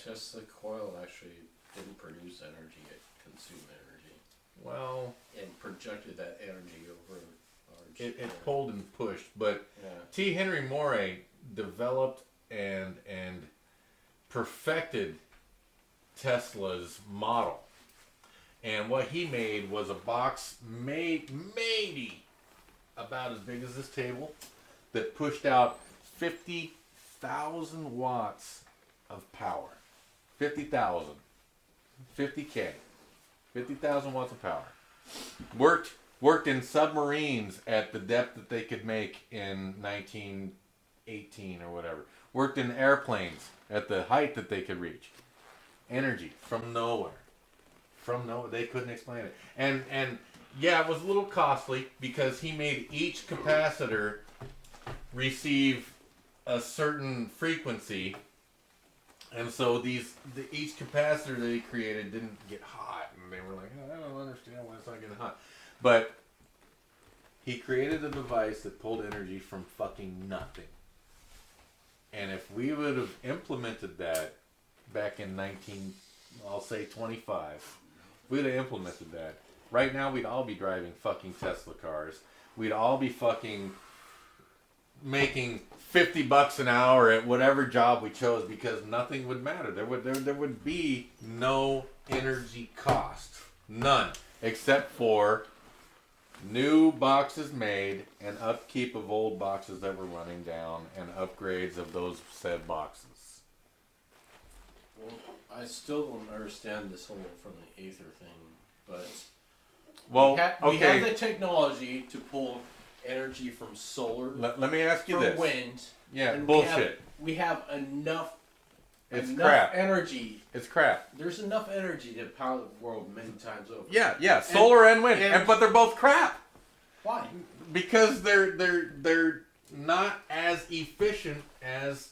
Tesla coil actually didn't produce energy, it consumed energy. Well... And projected that energy over large... It pulled and pushed, but yeah. T. Henry Morey developed and perfected Tesla's model. And what he made was a box maybe about as big as this table that pushed out 50,000 watts of power. 50,000. 50K. 50,000 watts of power. Worked in submarines at the depth that they could make in 1918 or whatever. Worked in airplanes at the height that they could reach. Energy from nowhere. From nowhere. They couldn't explain it. And yeah, it was a little costly because he made each capacitor receive a certain frequency. And so each capacitor that he created didn't get hot. And they were like, I don't understand why it's not getting hot. But he created a device that pulled energy from fucking nothing. And if we would have implemented that back in 25, if we'd have implemented that, right now we'd all be driving fucking Tesla cars. We'd all be fucking making $50 an hour at whatever job we chose because nothing would matter. There would be no energy cost. None. Except for new boxes made and upkeep of old boxes that were running down and upgrades of those said boxes. Well, I still don't understand this whole from the Aether thing, but we have the technology to pull energy from solar. Let me ask you this. From wind. Yeah, and bullshit. We have enough. It's enough crap. Energy. It's crap. There's enough energy to power the world many times over. Yeah, solar and wind, but they're both crap. Why? Because they're not as efficient as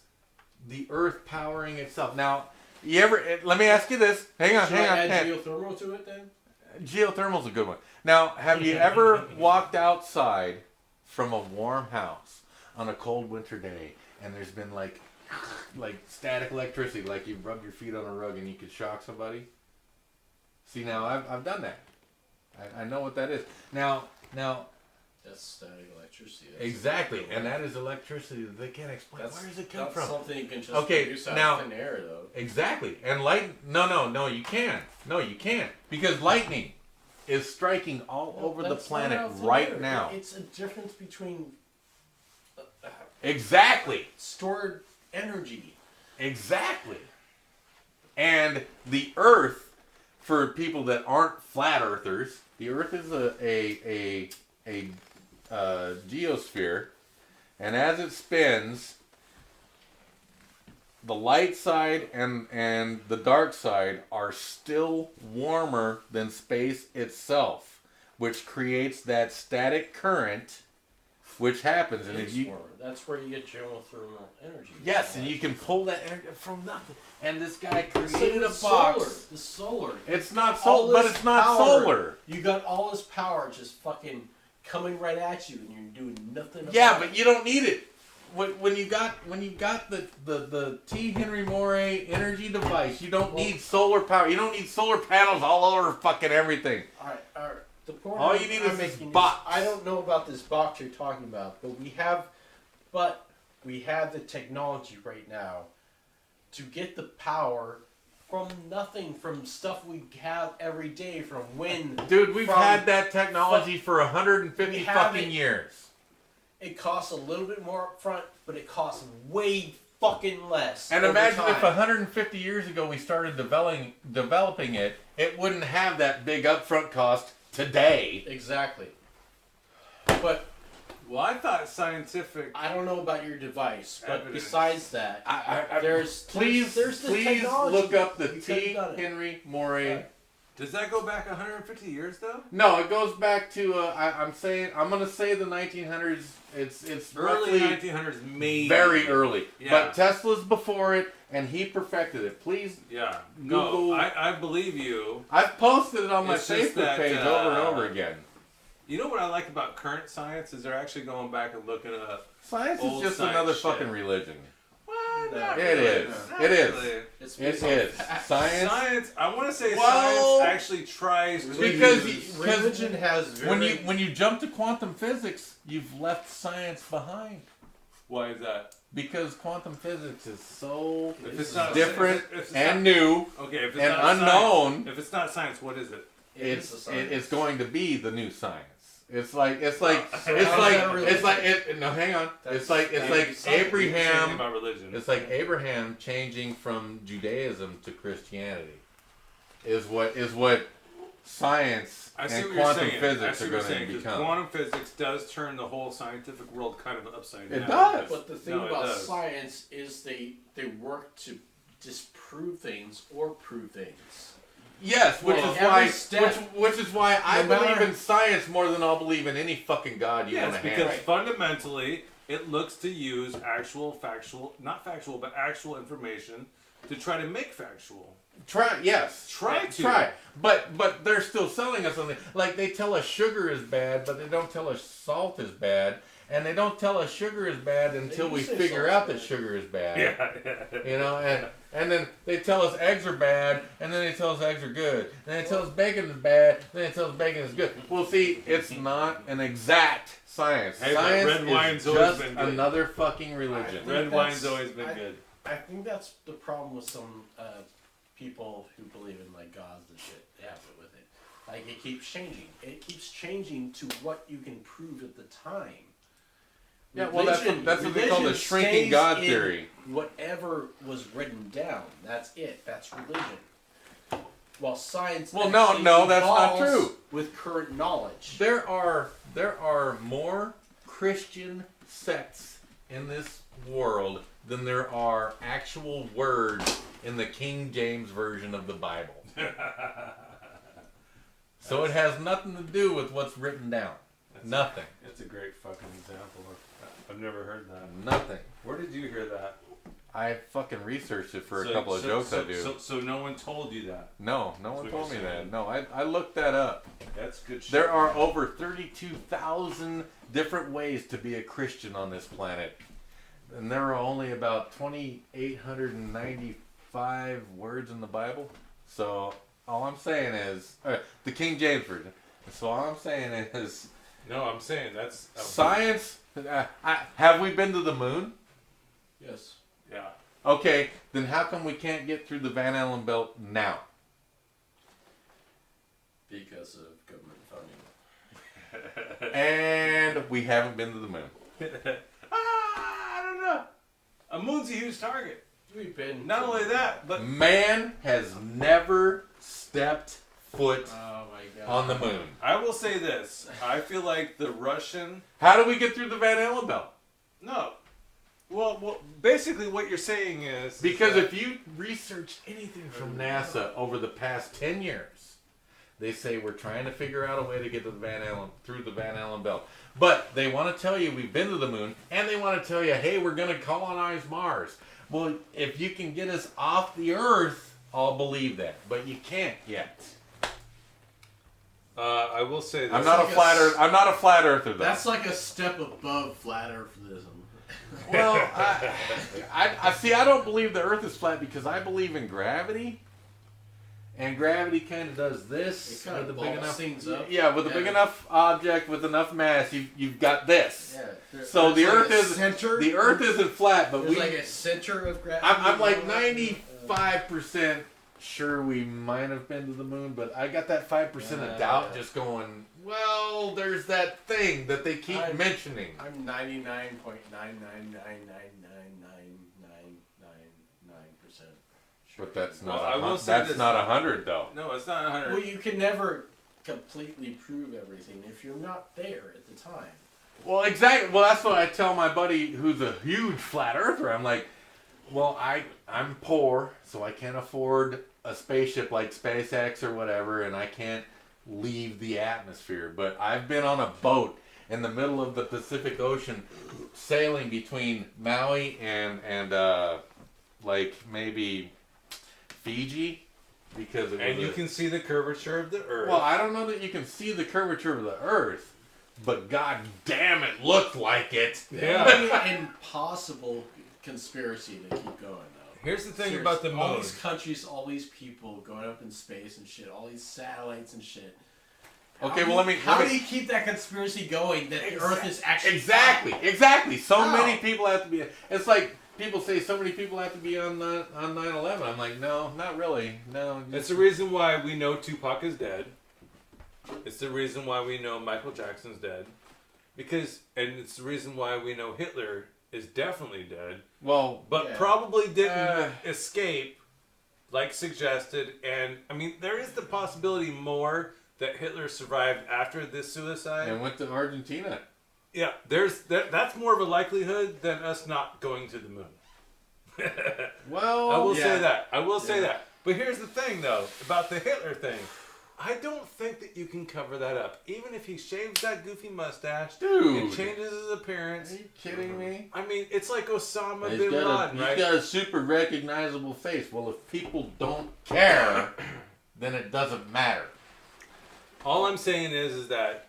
the Earth powering itself. Now, let me ask you this. Hang on. Add geothermal to it then? Geothermal's a good one. Now, have you ever walked outside from a warm house on a cold winter day and there's been like static electricity, like you rub your feet on a rug and you could shock somebody? See, now I've done that. I know what that is. Now that's static electricity. Exactly, and that is electricity that they can't explain. Where does it come from? Something you can just produce out of thin air, though. Exactly, and No, you can't. No, you can't, because lightning is striking all over the planet right now. It's a difference between exactly stored energy. Exactly, and the Earth, for people that aren't flat earthers, the Earth is a geosphere, and as it spins, the light side and the dark side are still warmer than space itself, which creates that static current, which happens. And if you, that's where you get geothermal energy. Yes, and you can pull that energy from nothing. And this guy created a box. The solar. It's not solar, but it's not solar. You got all this power just fucking coming right at you, and you're doing nothing about it. But you don't need it. When you got the T. Henry Morey energy device, you don't need solar power. You don't need solar panels all over fucking everything. All right. The point all you need is this box. I don't know about this box you're talking about, but we have the technology right now to get the power from nothing, from stuff we have every day, from wind. Dude, we've had that technology for 150 fucking years. It costs a little bit more up front, but it costs way fucking less. And imagine if 150 years ago we started developing it, it wouldn't have that big upfront cost today. Exactly. But I thought scientific. I don't know about your device, but besides that, please look up the T. Henry Morey. Right. Does that go back 150 years though? No, it goes back to I'm gonna say the 1900s. It's early roughly 1900s, maybe very early. Yeah. But Tesla's before it, and he perfected it. Please, Google. No, I believe you. I've posted it on my It's just Facebook page over and over again. You know what I like about current science is they're actually going back and looking up. Science is just another fucking religion. Not It really. is. Not It is. really. It's It based on is. facts. Science. Science. I want to say Well, science actually tries to because use- Religion has very... when you jump to quantum physics, you've left science behind. Why is that? Because quantum physics is so If it's not different if it's and not, new okay, if it's and not unknown, Science, if it's not science, what is it? it's going to be the new science. It's like no, hang on. It's like Abraham. About religion. It's like Abraham changing from Judaism to Christianity. Is what science I see and what you're quantum saying. physics are going to 'cause become. Quantum physics does turn the whole scientific world kind of upside down. It does. But the thing No, it about does. science is they work to disprove things or prove things. Yes, which Well, is every why step- which is why I No matter- believe in science more than I'll believe in any fucking god you Yes, want to because have. fundamentally it looks to use actual not factual, but actual information to try to make factual. Try. But they're still selling us something. Like they tell us sugar is bad, but they don't tell us salt is bad. And they don't tell us sugar is bad until do we say figure salt's out that bad. sugar is bad. Yeah. You know, and then they tell us eggs are bad, and then they tell us eggs are good. Then they tell us bacon is bad, then they tell us bacon is good. Well, see, it's not an exact science. Hey, but Science red wine's is always just been good. another fucking religion. think Red that's- wine's always been good. I think that's the problem with some people who believe in like gods and shit. They have it with it. Like it keeps changing. It keeps changing to what you can prove at the time. Yeah, well, that's what they call the religion shrinking stays God in theory. Whatever was written down, that's it. That's religion. While science, Well, no, actually that's not evolves true. With current knowledge, There are more Christian sects in this world than there are actual words in the King James version of the Bible. So it has nothing to do with what's written down. Nothing. That's a great fucking example. I've never heard that. Nothing. Where did you hear that? I fucking researched it for a couple of jokes I do. So no one told you that. No one what told me you're that. saying. No, I looked that up. That's good shit. There are over 32,000 different ways to be a Christian on this planet. And there are only about 2,895 words in the Bible. So all I'm saying is, the King James Version. So all I'm saying is, No, I'm saying that's science. Have we been to the moon? yes. Yeah. Okay, then how come we can't get through the Van Allen belt now? Because of government funding. And we haven't been to the moon. I don't know. A moon's a huge target. We've been. Not only that, but Man has never stepped foot Oh my god. on the moon. I will say this. I feel like the Russian. How do we get through the Van Allen belt? No. Well, basically what you're saying is Because if you research anything from NASA over the past 10 years, they say we're trying to figure out a way to get to the through the Van Allen belt. But they want to tell you we've been to the moon, and they want to tell you, hey, we're going to colonize Mars. Well, if you can get us off the Earth, I'll believe that. But you can't yet. I will say this. I'm not a flat earther, though. That's like a step above flat earthism. Well, I see. I don't believe the Earth is flat because I believe in gravity, and gravity kind of does this It kind of with a balls big enough. things up. Yeah, with a big Yeah. enough object with enough mass, you've got this. Yeah. So the There's Earth like a is center. the Earth isn't flat, but There's we. like a center of gravity. I'm like 95% sure we might have been to the moon, but I got that 5% of doubt just going. Well, there's that thing that they keep mentioning. I'm 99.999999999% sure. But that's Well, not. I will say That's this. not 100 though. No, it's not 100. Well, you can never completely prove everything if you're not there at the time. Well, exactly. Well, that's what I tell my buddy who's a huge flat earther. I'm like, well, I'm poor, so I can't afford a spaceship like SpaceX or whatever, and I can't leave the atmosphere. But I've been on a boat in the middle of the Pacific Ocean, sailing between Maui and like maybe Fiji, because it was and you can see the curvature of the Earth. Well, I don't know that you can see the curvature of the Earth, but god damn it, looked like it. Yeah. It would be impossible conspiracy to keep going, though. Here's the thing Seriously, about the moon. all these countries, all these people going up in space and shit, all these satellites and shit. Okay, well, How do you keep that conspiracy going that the Earth is actually Exactly. So How? many people have to be. It's like people say so many people have to be on 9/11. I'm like, no, not really. No. It's the reason why we know Tupac is dead. It's the reason why we know Michael Jackson's dead. And it's the reason why we know Hitler is definitely dead. Well, But probably didn't escape, like suggested. And, I mean, there is the possibility more that Hitler survived after this suicide. and went to Argentina. Yeah, that's more of a likelihood than us not going to the moon. Well, I will yeah. say that. I will say that. But here's the thing, though, about the Hitler thing. I don't think that you can cover that up. Even if he shaves that goofy mustache Dude. and changes his appearance. Are you kidding me? I mean, it's like Osama He's bin Laden, right? got a super recognizable face. Well, if people don't care, then it doesn't matter. All I'm saying is that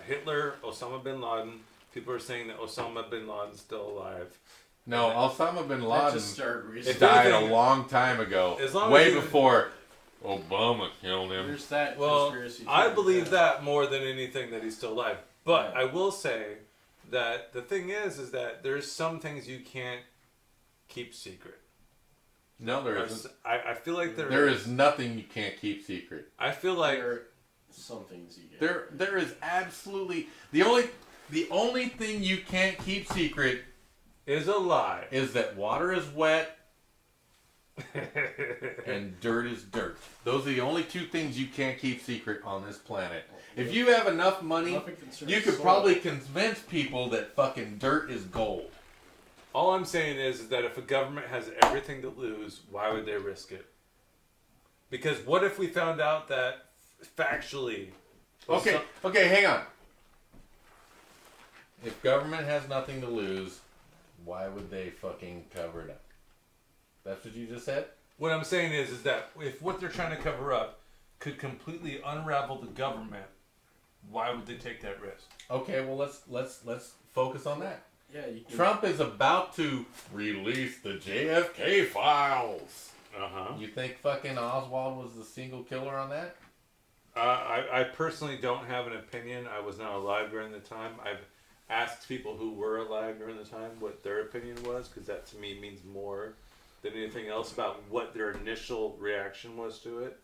Hitler, Osama bin Laden, people are saying that Osama bin Laden's still alive. No, Osama bin That Laden just started If recently. died a anything- long time ago. As long Way as he- before Obama killed him. There's that Well, conspiracy. I too, believe yeah. that more than anything that he's still alive. But Yeah. I will say that the thing is that there's some things you can't keep secret. No, there isn't. I feel like There is nothing you can't keep secret. I feel like There are some things you get. There is absolutely the only thing you can't keep secret is a lie. is that water is wet and dirt is dirt. Those are the only two things you can't keep secret on this planet. If you have enough money, Nothing concerns you could soil. probably convince people that fucking dirt is gold. All I'm saying is that if a government has everything to lose, why would they risk it? Because what if we found out that factually... Okay, hang on. If government has nothing to lose, why would they fucking cover it up? That's what you just said? What I'm saying is that if what they're trying to cover up could completely unravel the government, why would they take that risk? Okay, well let's focus on that. Yeah, you can, Trump is about to release the JFK files. Uh-huh. You think fucking Oswald was the single killer on that? I personally don't have an opinion. I was not alive during the time. I've asked people who were alive during the time what their opinion was, because that to me means more than anything else about what their initial reaction was to it.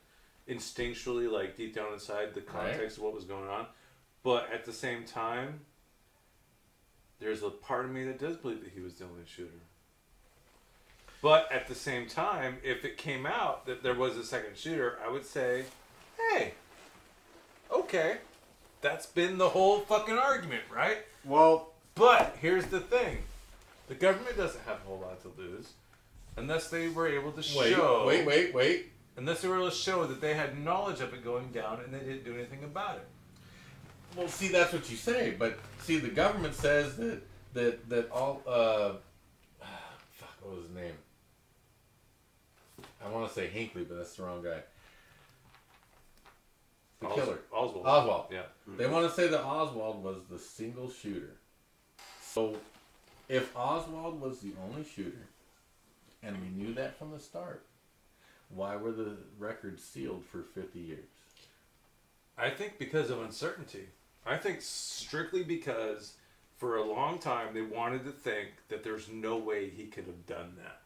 Instinctually, like deep down inside, the context of what was going on. But at the same time, there's a part of me that does believe that he was the only shooter. But at the same time, if it came out that there was a second shooter, I would say, hey, okay, that's been the whole fucking argument, right? Well, But here's the thing. The government doesn't have a whole lot to lose unless they were able to show... wait. Unless they were able to show that they had knowledge of it going down and they didn't do anything about it. Well, see, that's what you say, but see, the government says that all fuck, what was his name? I want to say Hinckley, but that's the wrong guy. The killer. Oswald. Oswald. Yeah. They want to say that Oswald was the single shooter. So, if Oswald was the only shooter, and we knew that from the start, why were the records sealed for 50 years? I think because of uncertainty. I think strictly because for a long time they wanted to think that there's no way he could have done that.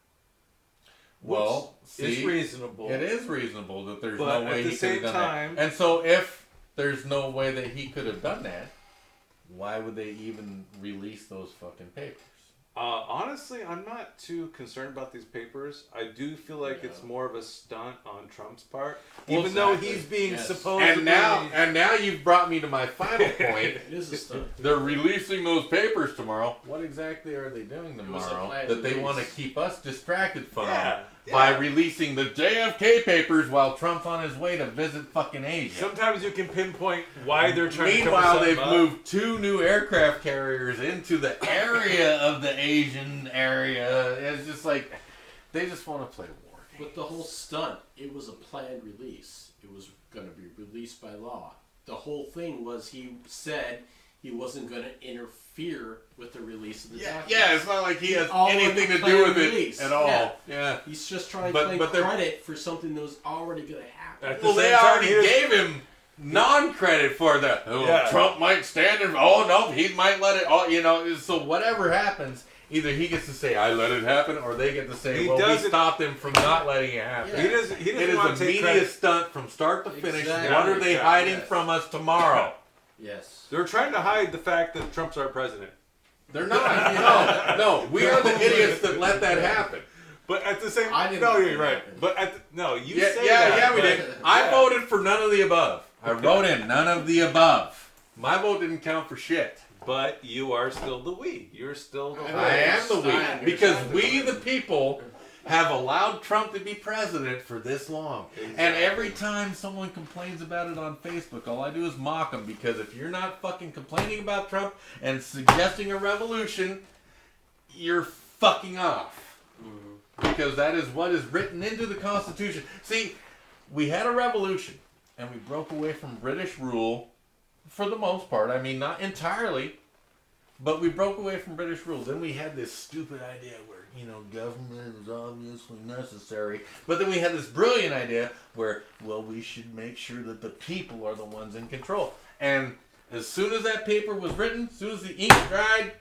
Well, It's see, reasonable. it is reasonable that there's But no at way the he could have same done time- that. And so if there's no way that he could have done that, why would they even release those fucking papers? Honestly, I'm not too concerned about these papers. I do feel like it's more of a stunt on Trump's part, Well, even though exactly. he's being Yes. supposedly. And now you've brought me to my final point. It is a stunt. They're releasing those papers tomorrow. What exactly are they doing was a tomorrow planned that they release. want to keep us distracted from Yeah, by yeah. releasing the JFK papers while Trump's on his way to visit fucking Asia? Sometimes you can pinpoint why they're trying to Meanwhile, cover they've something up. moved 2 new aircraft carriers into the area of the Asian area. It's just like they just want to play a war game. But the whole stunt, it was a planned release. It was going to be released by law. The whole thing was he said he wasn't going to interfere with the release of the document. Yeah, it's not like he has All anything to claim do with release. it at all. Yeah. He's just trying to But claim they're- credit for something that was already going to happen. At the Well, they same time, already he doesn't- gave him non-credit for that. Oh, Yeah. Trump might stand in. Oh no, he might let it. Oh, you know. So whatever happens, either he gets to say I let it happen, or they get to say, He well, we doesn't- stopped him from not letting it happen. Yeah. He doesn't It is want a to take media credit. stunt from start to finish. Exactly. What are they Yeah, hiding yes. from us tomorrow? Yes. They're trying to hide the fact that Trump's our president. They're not. No, we are the idiots that let that happen. But at the same I didn't no, let you're it right. happen. But at the, no, you Yeah, say yeah, that. yeah, we but- did. I yeah. voted for none of the above. I wrote in none of the above. My vote didn't count for shit. But you are still the we. You're still the we. I am the I we because understand. we, the people, have allowed Trump to be president for this long. And every time someone complains about it on Facebook, all I do is mock them because if you're not fucking complaining about Trump and suggesting a revolution, you're fucking off. Because that is what is written into the Constitution. See, we had a revolution and we broke away from British rule for the most part. I mean, not entirely. But we broke away from British rules. Then we had this stupid idea where, you know, government is obviously necessary. But then we had this brilliant idea where, well, we should make sure that the people are the ones in control. And as soon as that paper was written, as soon as the ink dried,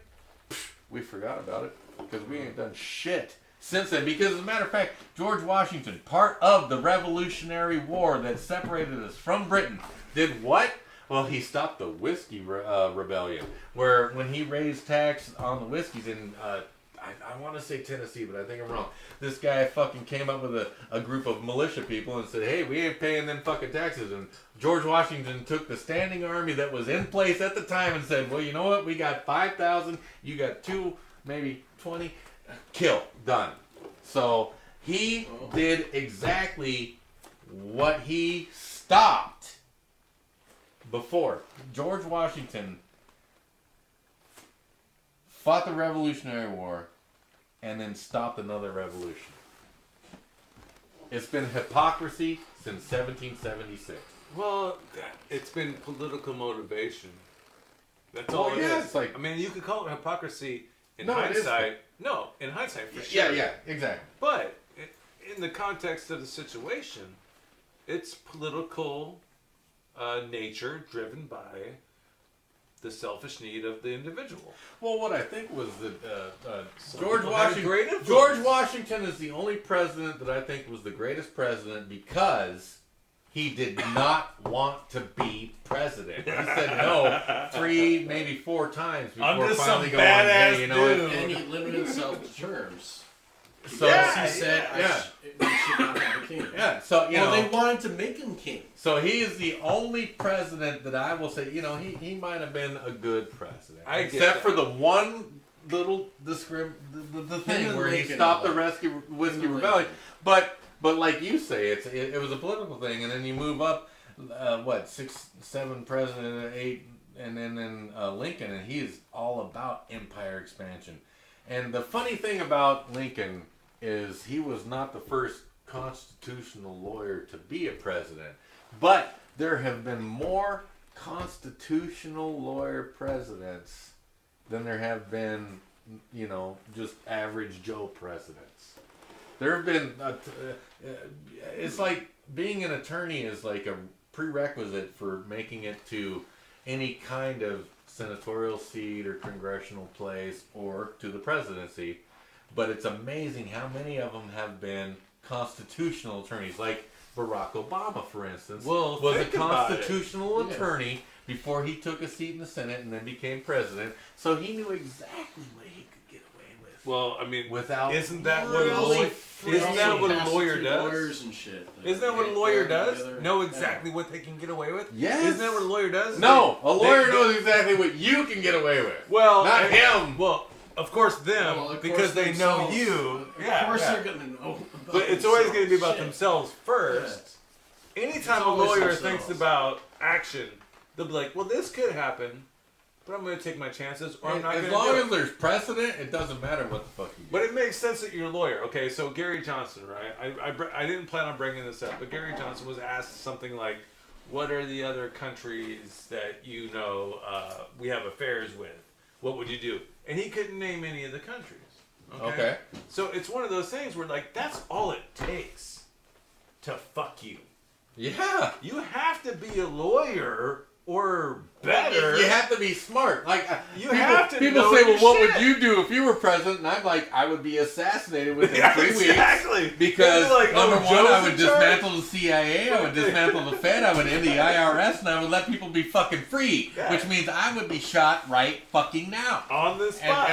we forgot about it. Because we ain't done shit since then. Because as a matter of fact, George Washington, part of the Revolutionary War that separated us from Britain, did what? Well, he stopped the whiskey rebellion, where when he raised tax on the whiskeys in, I want to say Tennessee, but I think I'm wrong. This guy fucking came up with a group of militia people and said, hey, we ain't paying them fucking taxes. And George Washington took the standing army that was in place at the time and said, well, you know what? We got 5,000. You got 2, maybe 20. Kill. Done. So he did exactly what he stopped before. George Washington fought the Revolutionary War and then stopped another revolution. It's been hypocrisy since 1776. Well, it's been political motivation. That's Well, all it yeah, is. it's like- I mean, you could call it hypocrisy in No, it is. hindsight. No, in hindsight for Yeah, sure. yeah, exactly. But in the context of the situation, it's political nature driven by the selfish need of the individual. Well, what I think was that people had a great influence. George Washington is the only president that I think was the greatest president because he did not want to be president. He said no 3, maybe 4 times before I'm just finally some going, badass hey, you know dude. what? And he limited himself to terms. So, Because he said, yeah. we should not have a king. yeah, so, you Well, know. they wanted to make him king. So he is the only president that I will say, you know, he might have been a good president. I get Except that. for the one little the thing and where he Lincoln stopped the are like- whiskey Him and rebellion. Lincoln. But like you say, it was a political thing, and then you move up, 6, 7 president, 8, and then Lincoln, and he is all about empire expansion. And the funny thing about Lincoln is he was not the first constitutional lawyer to be a president, but there have been more constitutional lawyer presidents than there have been, you know, just average Joe presidents. There have been, it's like being an attorney is like a prerequisite for making it to any kind of senatorial seat or congressional place or to the presidency. But it's amazing how many of them have been constitutional attorneys. Like Barack Obama, for instance, Well, was a think about it. constitutional Yeah. attorney before he took a seat in the Senate and then became president. So he knew exactly what he could get away with. Well, I mean, Without isn't that what a really lawyer? Isn't that what a lawyer does? Lawyers and shit. Isn't that what a lawyer does? Together. Know exactly what they can get away with? Yes. Isn't that what a lawyer does? No, a lawyer they- knows exactly what you can get away with. Well, Not and- him. Well, of course them, Well, of because course they know themselves. you. Of Yeah, course yeah. they're gonna know. About But it's always going to be about themselves. themselves first. Anytime It's a always lawyer themselves. thinks about action, they'll be like, "Well, this could happen, but I'm going to take my chances, or I'm not going As to long do as it." there's precedent, it doesn't matter what the fuck you do. But it makes sense that you're a lawyer. Okay, so Gary Johnson, right? I didn't plan on bringing this up, but Gary Johnson was asked something like, what are the other countries that you know we have affairs with? What would you do? And he couldn't name any of the countries. Okay. So it's one of those things where like that's all it takes to fuck you. Yeah. You have to be a lawyer or better. You have to be smart. Like people know say, your "Well, what shit." would you do if you were president?" And I'm like, I would be assassinated within 3 weeks. Exactly. Because Like, number one, Joe's I would in charge. dismantle the CIA, I would dismantle the Fed, I would end the IRS, and I would let people be fucking free. Yeah. Which means I would be shot right fucking now. On the spot.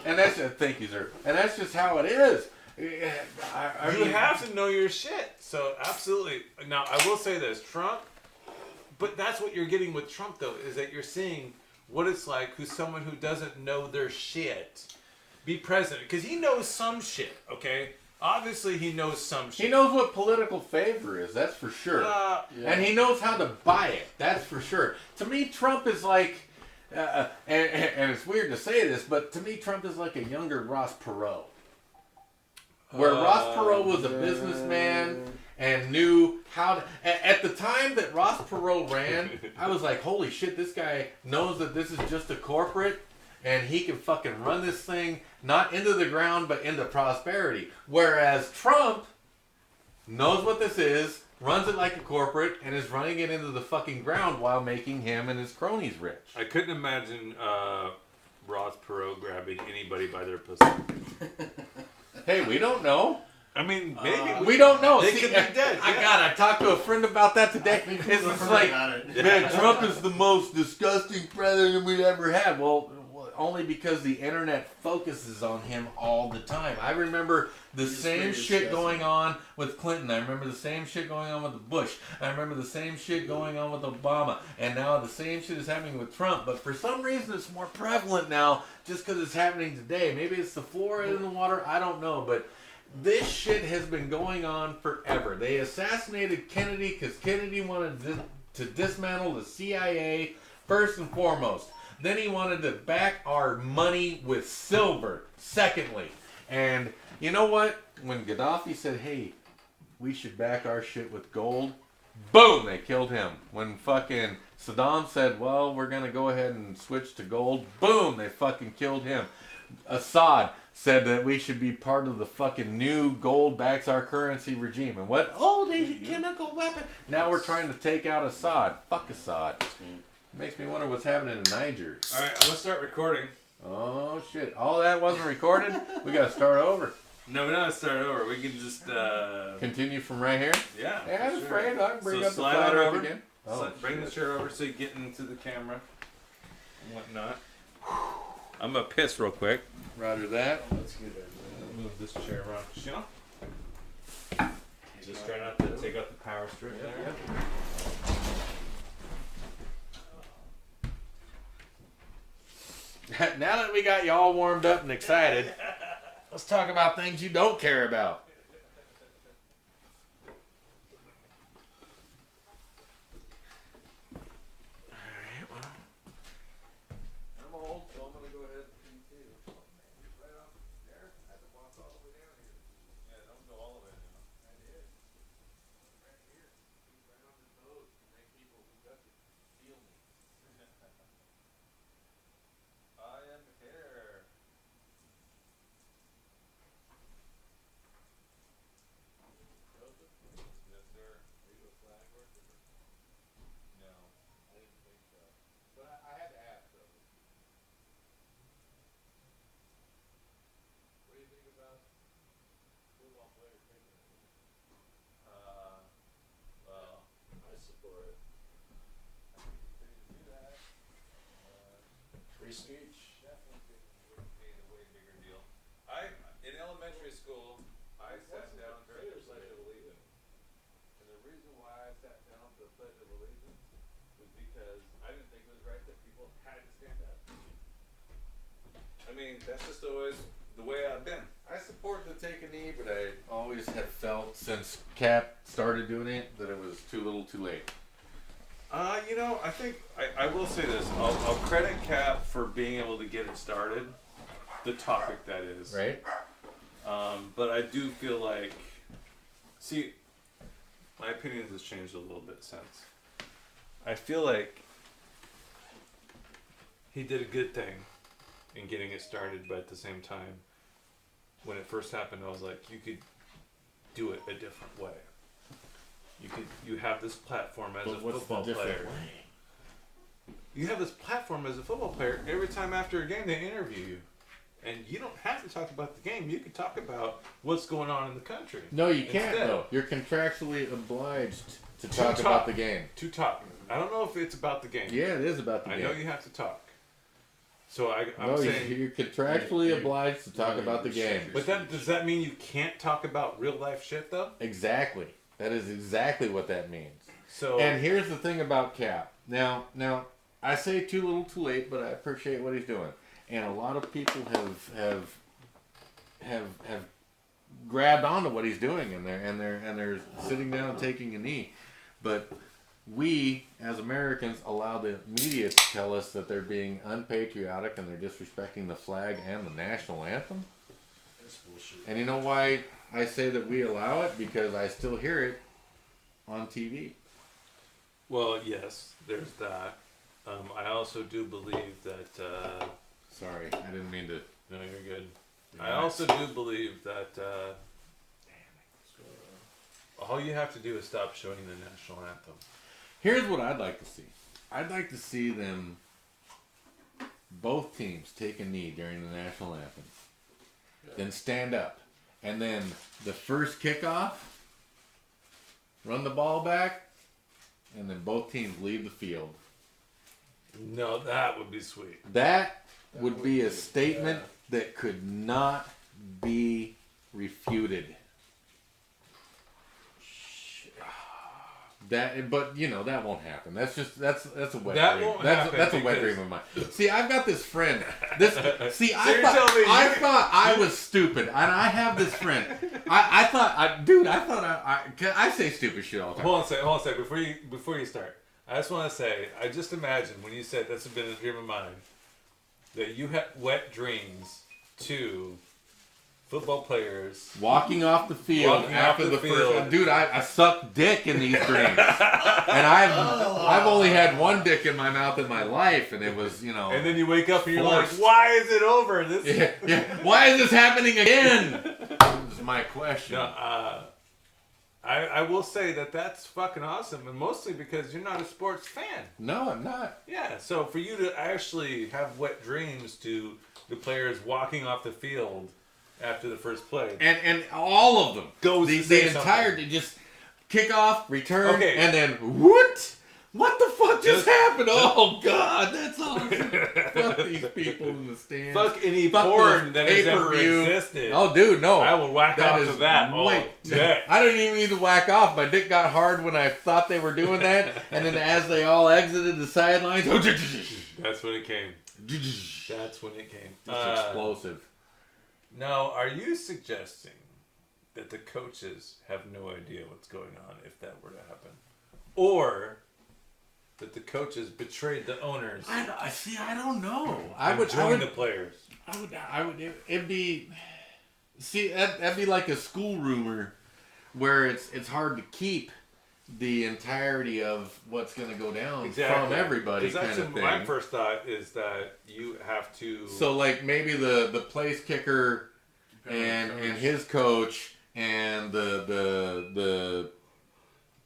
And that's thank you, sir. And that's just how it is. You have to know your shit. So absolutely. Now I will say this, Trump. But that's what you're getting with Trump, though, is that you're seeing what it's like who's someone who doesn't know their shit be president. Because he knows some shit, okay? Obviously, he knows some shit. He knows what political favor is, that's for sure. And he knows how to buy it, that's for sure. To me, Trump is like, and it's weird to say this, but to me, Trump is like a younger Ross Perot. Where Ross Perot was a businessman and knew how to... At the time that Ross Perot ran, I was like, holy shit, this guy knows that this is just a corporate and he can fucking run this thing not into the ground but into prosperity. Whereas Trump knows what this is, runs it like a corporate, and is running it into the fucking ground while making him and his cronies rich. I couldn't imagine Ross Perot grabbing anybody by their pussy. Hey, we don't know. I mean, maybe We don't know. They See, could be dead. I talked to a friend about that today. It's like, man, Trump is the most disgusting president we've ever had. Well, only because the internet focuses on him all the time. I remember the same shit going on with Clinton. I remember the same shit going on with Bush. I remember the same shit going on with Obama. And now the same shit is happening with Trump. But for some reason, it's more prevalent now just because it's happening today. Maybe it's the fluoride in the water. I don't know. But this shit has been going on forever. They assassinated Kennedy because Kennedy wanted to dismantle the CIA first and foremost. Then he wanted to back our money with silver, secondly. And you know what? When Gaddafi said, hey, we should back our shit with gold, boom, they killed him. When fucking Saddam said, well, we're going to go ahead and switch to gold, boom, they fucking killed him. Assad said that we should be part of the fucking new gold backs our currency regime. And what? Oh, they chemical weapon. Now we're trying to take out Assad. Fuck Assad. Makes me wonder what's happening in Niger. All right, I'm gonna start recording. Oh shit! All that wasn't recorded. We gotta start over. No, we don't have to start over. We can just Continue from right here. Yeah. Hey, I'm sure. afraid I can bring So up the slide flat on earth over. again. Bring the chair over so you get into the camera and whatnot. I'm gonna piss real quick. Roger that. That's good. Move this chair around. You know? Just try not to take out the power strip there. Now that we got you all warmed up and excited, let's talk about things you don't care about. Alright, well, I'm old, so I'm gonna go ahead and pee too. Right off there, I had to walk all the way down here. Yeah, don't go all the way down. I did. Right here. Right on his nose to make people who touch it feel me. I am here. Joseph? Yes, sir. Are you a flag worshiper? No. I didn't think so. But I had to ask though. What do you think about football players taking it? Well, I support it. Do that. Free speech. Definitely would be a way bigger deal. In elementary school, I sat down during the Pledge of Allegiance. And the reason why I sat down for the Pledge of Allegiance was because I didn't think it was right that people had to stand up. I mean, that's just always the way I've been. I support the take a knee, but I always have felt since Cap started doing it that it was too little too late. You know, I think I will say this. I'll credit Cap for being able to get it started. The topic, that is. Right? But I do feel like, see, my opinion has changed a little bit since. I feel like he did a good thing in getting it started, but at the same time, when it first happened, I was like, you could do it a different way. You have this platform as a football player. You have this platform as a football player. Every time after a game, they interview you. And you don't have to talk about the game. You can talk about what's going on in the country. No, you can't, though. You're contractually obliged to talk about the game. To talk. I don't know if it's about the game. Yeah, it is about the game. I know you have to talk. So I'm saying... you're contractually obliged to talk about the game. But does that mean you can't talk about real life shit, though? Exactly. That is exactly what that means. So, and here's the thing about Cap. Now, I say too little too late, but I appreciate what he's doing. And a lot of people have grabbed onto what he's doing, and they're sitting down and taking a knee. But we, as Americans, allow the media to tell us that they're being unpatriotic and they're disrespecting the flag and the national anthem. That's bullshit. And you know why I say that we allow it? Because I still hear it on TV. Well, yes, there's that. I also do believe that... Sorry, I didn't mean to... No, you're good. I also do believe that all you have to do is stop showing the national anthem. Here's what I'd like to see. I'd like to see them, both teams, take a knee during the national anthem. Yeah. Then stand up. And then the first kickoff, run the ball back, and then both teams leave the field. No, that would be sweet. That would be a statement that could not be refuted. But that won't happen. That's a wet dream. That's a wet dream of mine. See, I've got this friend. I thought I was stupid, and I have this friend. I say stupid shit all the time. Hold on a second. Before you start, I just want to say, I just imagine when you said that's been a dream of mine, that you had wet dreams to football players walking off the field after the first. Dude, I suck dick in these dreams, and I've only had one dick in my mouth in my life, and it was And then you wake up and you're like, why is it over? Why is this happening again? This is my question. No, I will say that's fucking awesome, and mostly because you're not a sports fan. No, I'm not. Yeah, so for you to actually have wet dreams to the players walking off the field after the first play, and all of them goes the entire just kick off, return, and then what the fuck just happened? Oh God, that's awesome. Fuck these people in the stands. Fuck any porn that has ever existed. Oh, dude, no. I will whack off to that all day. I didn't even need to whack off. My dick got hard when I thought they were doing that, and then as they all exited the sidelines, that's when it came. That's when it came. It's explosive. Now, are you suggesting that the coaches have no idea what's going on if that were to happen? Or that the coaches betrayed the owners? I don't know. I would join the players. It'd be... See, that'd be like a school rumor where it's hard to keep the entirety of what's going to go down from everybody kind of thing. My first thought is that you have to... So, like, maybe the place kicker and his coach and the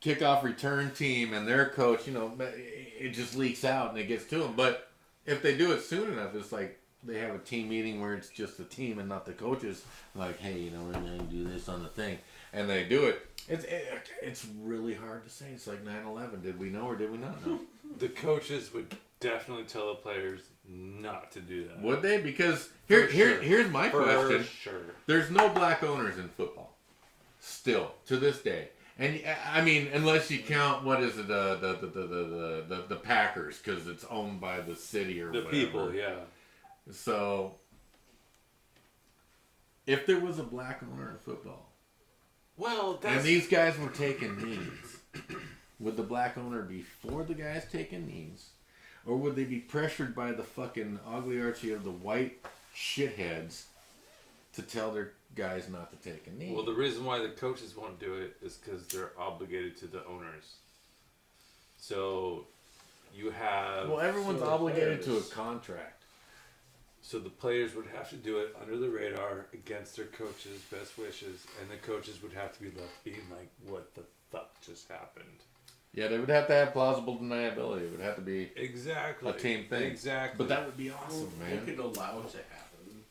kickoff return team and their coach, it just leaks out and it gets to them. But if they do it soon enough, it's like they have a team meeting where it's just the team and not the coaches. Like, hey, we're going to do this on the thing. And they do it. It's really hard to say. It's like 9/11. Did we know or did we not know? The coaches would definitely tell the players not to do that. Would they? Because here's my question. Sure. There's no black owners in football. Still, to this day. And I mean, unless you count, what is it, the Packers, because it's owned by the city or whatever. The people, yeah. So, if there was a black owner in football, and these guys were taking knees, would the black owner be for the guys taking knees, or would they be pressured by the fucking oligarchy of the white shitheads to tell their guys not to take a knee? Well, the reason why the coaches won't do it is because they're obligated to the owners. So You have Well, everyone's So the obligated to a players- contract. so the players would have to do it under the radar against their coaches' best wishes, and the coaches would have to be left being like, "What the fuck just happened?" Yeah, they would have to have plausible deniability. It would have to be Exactly. a team thing. Exactly. But that would be awesome, They man. could allow it to happen.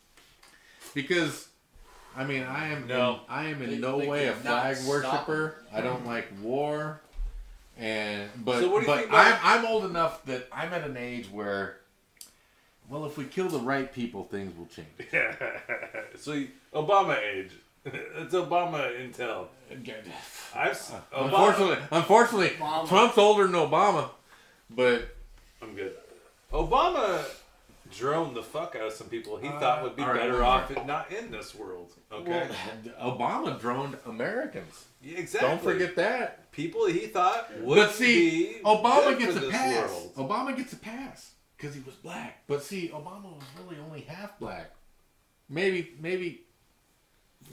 Because, I mean, I am in They- no they way a could not flag stop worshiper. I don't like war, but So what do you but think about- I'm old enough that I'm at an age where, well, if we kill the right people, things will change. So Obama age. It's Obama intel. Unfortunately, Obama. Trump's older than Obama, but I'm good. Obama droned the fuck out of some people he thought would be all right, better one off more. not in this world. Okay. Obama droned Americans. Yeah, exactly. Don't forget that. People he thought would But see, be Obama good gets for a this pass. world. Obama gets a pass because he was black. But see, Obama was really only half black. Maybe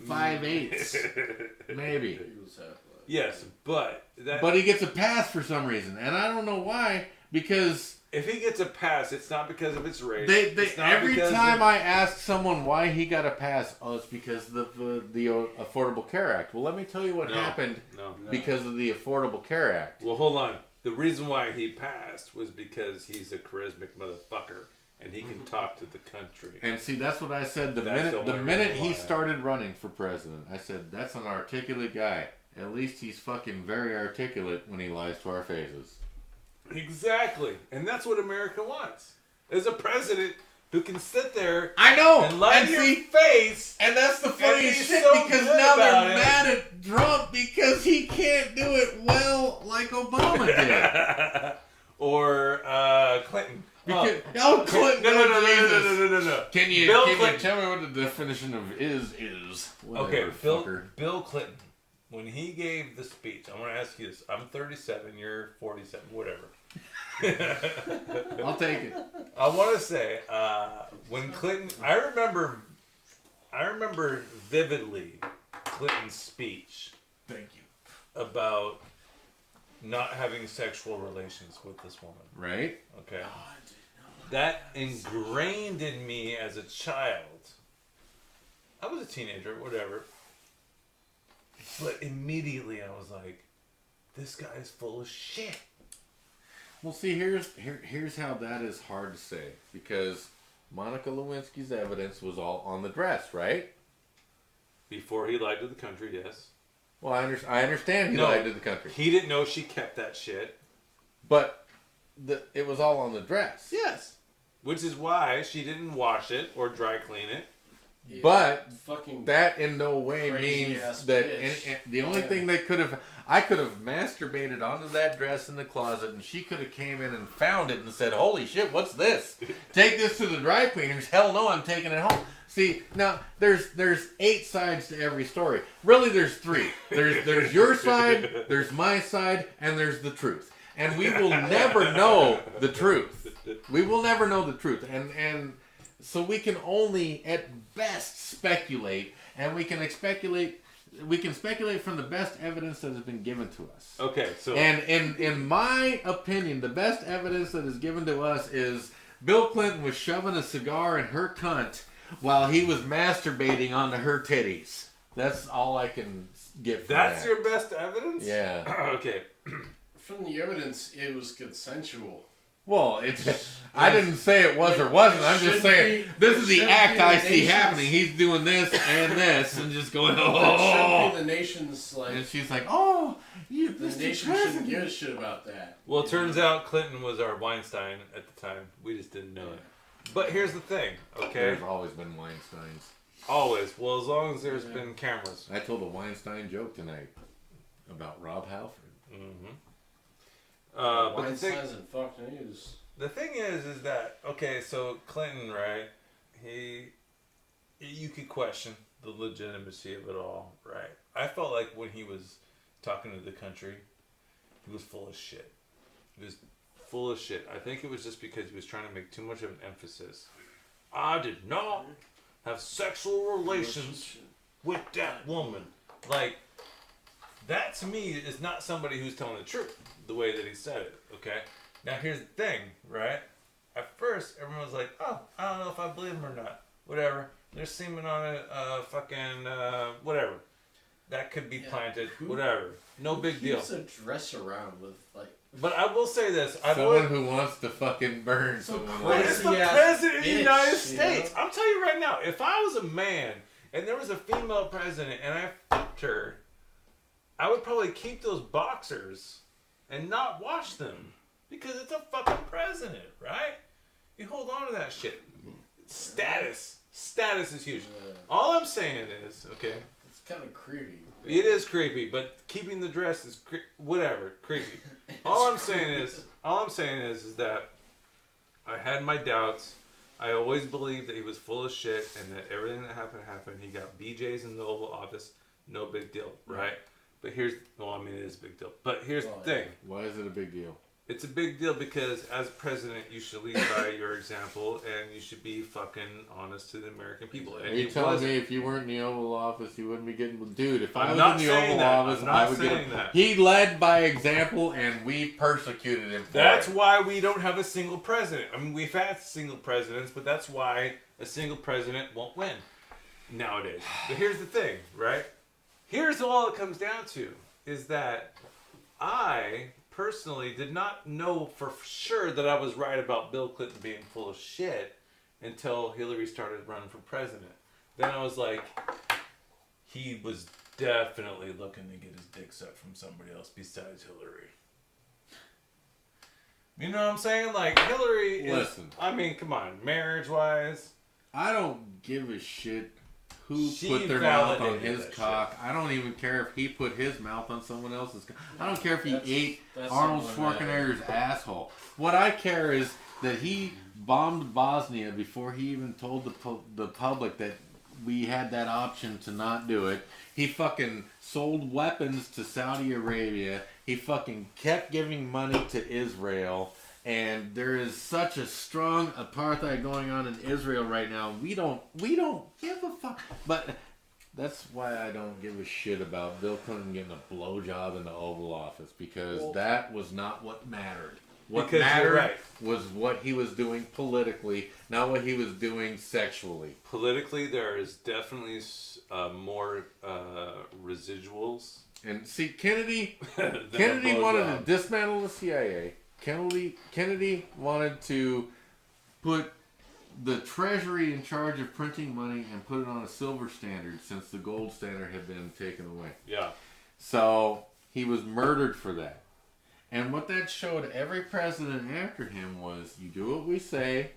5/8. Maybe. He was half black. Yes, but But he gets a pass for some reason, and I don't know why. Because if he gets a pass, it's not because of his race. they It's not every because time of- I ask someone why he got a pass, oh, it's because of the Affordable Care Act. Well, let me tell you what No. happened No. because of the Affordable Care Act. Well, hold on. The reason why he passed was because he's a charismatic motherfucker and he can talk to the country. And see, that's what I said the That's minute the the only minute reason he why. started running for president. I said, that's an articulate guy. At least he's fucking very articulate when he lies to our faces. Exactly. And that's what America wants. Is a president who can sit there I know. and lie And to your see, face. and that's the funniest he's shit so because good now about they're it. mad at Trump because he can't do it well like Obama did. Or Clinton. Because, Oh. Clinton! No. Can you Bill can you Clinton. tell me what the definition of is? Whatever, Okay, fucker. Bill Clinton. When he gave the speech, I'm going to ask you this. I'm 37, you're 47, whatever. I'll take it. I want to say, when Clinton, I remember vividly Clinton's speech Thank you. about not having sexual relations with this woman. Right? Okay. That ingrained in me as a child. I was a teenager, whatever. But immediately I was like, this guy is full of shit. Well, see, here's how that is hard to say because Monica Lewinsky's evidence was all on the dress, right? Before he lied to the country, yes. Well, I understand he No. lied to the country, He didn't know she kept that shit. but it was all on the dress. Yes. Which is why she didn't wash it or dry clean it. Yeah, But fucking that in no way Crazy means ass that bitch. the only thing they I could have masturbated onto that dress in the closet and she could have came in and found it and said, holy shit, what's this? Take this to the dry cleaners. Hell no, I'm taking it home. See, now there's 8 sides to every story. Really, there's 3. There's your side, there's my side, and there's the truth. And we will never know the truth. We will never know the truth. And so we can only at best speculate, and we can speculate from the best evidence that has been given to us. Okay, so And in my opinion, the best evidence that is given to us is Bill Clinton was shoving a cigar in her cunt while he was masturbating onto her titties. That's all I can get from that's that. your best evidence? Yeah. Okay. from the evidence, it was consensual. Well, it's. I didn't say it was or wasn't. I'm just Should saying be- this is the should act be the I see nation's- happening. He's doing this and just going, That oh. should be the nation's like. And she's like, oh, you, The Mr. nation shouldn't President. give a shit about that. Well, it turns out Clinton was our Weinstein at the time. We just didn't know it. But here's the thing, okay? There's always been Weinsteins. Always. Well, as long as there's been cameras. I told a Weinstein joke tonight about Rob Halford. Mm-hmm. But Weinstein's in Fox News. the thing is that, okay, so Clinton, right? You could question the legitimacy of it all, right? I felt like when he was talking to the country, he was full of shit. He was full of shit. I think it was just because he was trying to make too much of an emphasis. I did not have sexual relations with that woman. Like, that to me is not somebody who's telling the truth, the way that he said it, okay? Now here's the thing, right? At first, everyone was like, "Oh, I don't know if I believe him or not. Whatever. There's semen on it. Fucking whatever. That could be planted. Whatever. No big deal." Keeps a dress around with like. But I will say this: Someone who wants to fucking burn someone. It's the president of the United States. I'm telling you right now, if I was a man and there was a female president and I fucked her, I would probably keep those boxers and not wash them because it's a fucking president, right? You hold on to that shit. Status is huge. All I'm saying is, okay. It's kind of creepy. It is creepy, but keeping the dress is whatever, creepy. All I'm saying is that I had my doubts. I always believed that he was full of shit and that everything that happened. He got BJ's in the Oval Office, no big deal, right? But it is a big deal. But here's the thing. Why is it a big deal? It's a big deal because as president, you should lead by your example and you should be fucking honest to the American people. And Are you telling me if you weren't in the Oval Office, you wouldn't be getting... Dude, if I was in the Oval Office, I would get... He led by example and we persecuted him for That's why we don't have a single president. I mean, we've had single presidents, but that's why a single president won't win nowadays. But here's the thing, right? Here's all it comes down to is that I... personally did not know for sure that I was right about Bill Clinton being full of shit until Hillary started running for president. Then I was like, he was definitely looking to get his dick sucked from somebody else besides Hillary. You know what I'm saying? Like, Hillary is... Listen. I mean, come on. Marriage-wise... I don't give a shit who put their mouth on his cock. Shit. I don't even care if he put his mouth on someone else's cock. I don't care if he ate Arnold Schwarzenegger's asshole. What I care is that he bombed Bosnia before he even told the public that we had that option to not do it. He fucking sold weapons to Saudi Arabia. He fucking kept giving money to Israel. And there is such a strong apartheid going on in Israel right now. We don't give a fuck. But that's why I don't give a shit about Bill Clinton getting a blowjob in the Oval Office. Because that was not what mattered. What mattered was what he was doing politically, not what he was doing sexually. Politically, there is definitely more residuals. And see, Kennedy wanted to dismantle the CIA. Kennedy wanted to put the Treasury in charge of printing money and put it on a silver standard since the gold standard had been taken away. Yeah. So he was murdered for that. And what that showed every president after him was, you do what we say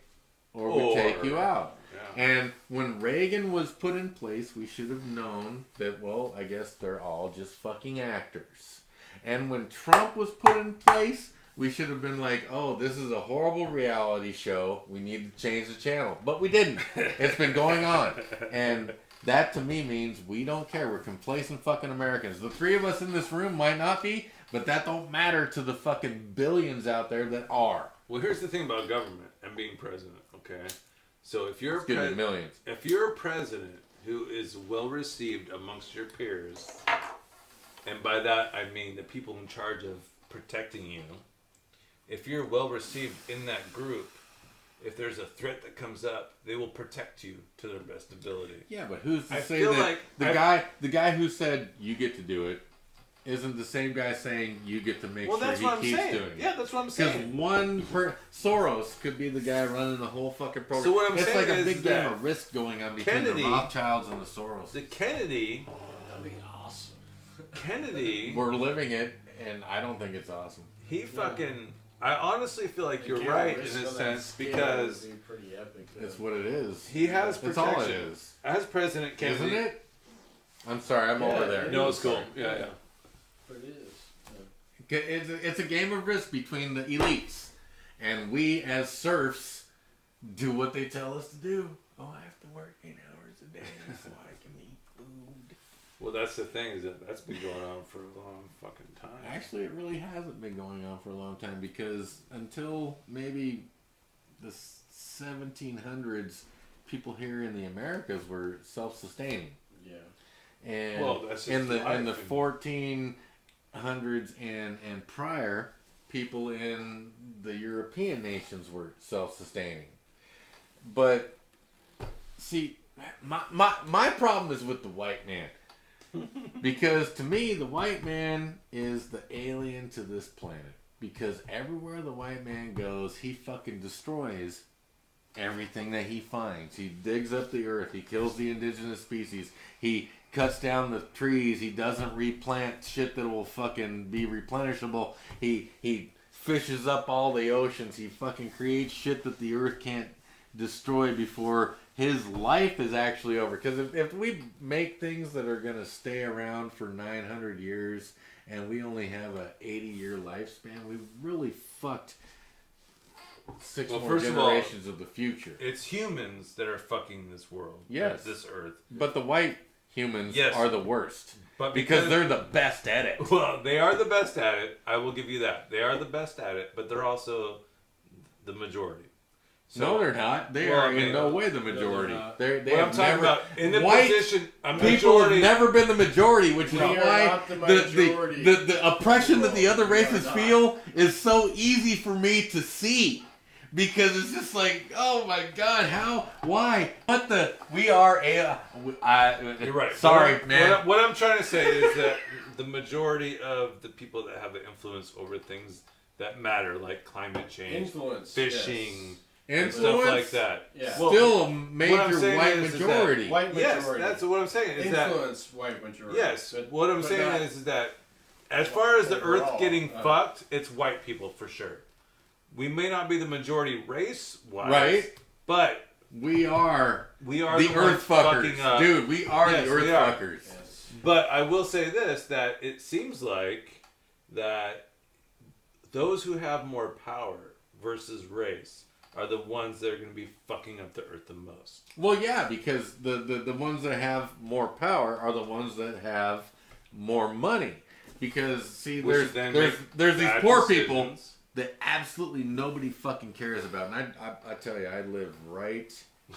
or we take you out. Yeah. And when Reagan was put in place, we should have known that, well, I guess they're all just fucking actors. And when Trump was put in place... we should have been like, oh, this is a horrible reality show. We need to change the channel. But we didn't. It's been going on. And that to me means we don't care. We're complacent fucking Americans. The three of us in this room might not be, but that don't matter to the fucking billions out there that are. Well, here's the thing about government and being president, okay? So if you're millions. If you're a president who is well received amongst your peers, and by that I mean the people in charge of protecting you, if you're well received in that group, if there's a threat that comes up, they will protect you to their best ability. Yeah, but who's to say that the guy who said you get to do it isn't the same guy saying you get to make sure he keeps doing it? Yeah, that's what I'm saying. Because Soros could be the guy running the whole fucking program. So what I'm saying it's like is a big game of risk going on between the Rothschilds and the Soros. The Kennedy. That'd be awesome. Kennedy. We're living it, and I don't think it's awesome. He fucking... I honestly feel like you're right in a sense because pretty epic, it's what it is. He has protection. That's all it is. As President Kennedy, isn't it? I'm sorry, I'm over there. No, it's cool. Yeah. But it is. Yeah. It's a game of risk between the elites, and we as serfs do what they tell us to do. Oh, I have to work 8 hours a day so I can eat food. Well, that's the thing is that's been going on for a long fucking time. Actually, it really hasn't been going on for a long time because until maybe the 1700s, people here in the Americas were self-sustaining. Yeah. And that's just in the 1400s and prior, people in the European nations were self-sustaining. But see, my problem is with the white man. Because to me, the white man is the alien to this planet. Because everywhere the white man goes, he fucking destroys everything that he finds. He digs up the earth. He kills the indigenous species. He cuts down the trees. He doesn't replant shit that will fucking be replenishable. He fishes up all the oceans. He fucking creates shit that the earth can't destroy before his life is actually over. Because if we make things that are going to stay around for 900 years and we only have a 80-year lifespan, we've really fucked six more generations of the future. It's humans that are fucking this world. Yes. This earth. But the white humans are the worst. But because they're the best at it. Well, they are the best at it. I will give you that. They are the best at it, but they're also the majority. So, no, they're not. They are in no way the majority. They what I'm talking about in the white position, people have never been the majority, which is why the oppression that the other races feel is so easy for me to see. Because it's just like, oh my God, how, why, what the, we are you're right. Sorry, man. What I'm trying to say is that the majority of the people that have the influence over things that matter, like climate change, fishing. Influence, stuff like that. Yeah. Still a major white majority. White majority. Yes, that's what I'm saying. Is influence white majority. Yes, but, what I'm saying is that as far as the Earth getting fucked, it's white people for sure. We may not be the majority race-wise, right? But we are the Earth fuckers, dude. We are the Earth fuckers. Yes. But I will say this: that it seems like that those who have more power versus race are the ones that are going to be fucking up the Earth the most. Well, yeah, because the ones that have more power are the ones that have more money. Because, see, there's these poor people that absolutely nobody fucking cares about. And I tell you, I live right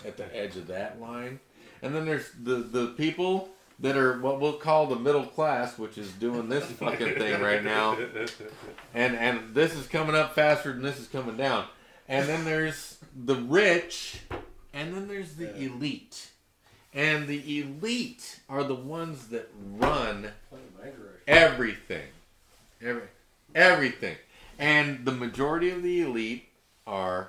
at the edge of that line. And then there's the people that are what we'll call the middle class, which is doing this fucking thing right now. And this is coming up faster than this is coming down. And then there's the rich, and then there's the elite. And the elite are the ones that run everything. Everything. And the majority of the elite are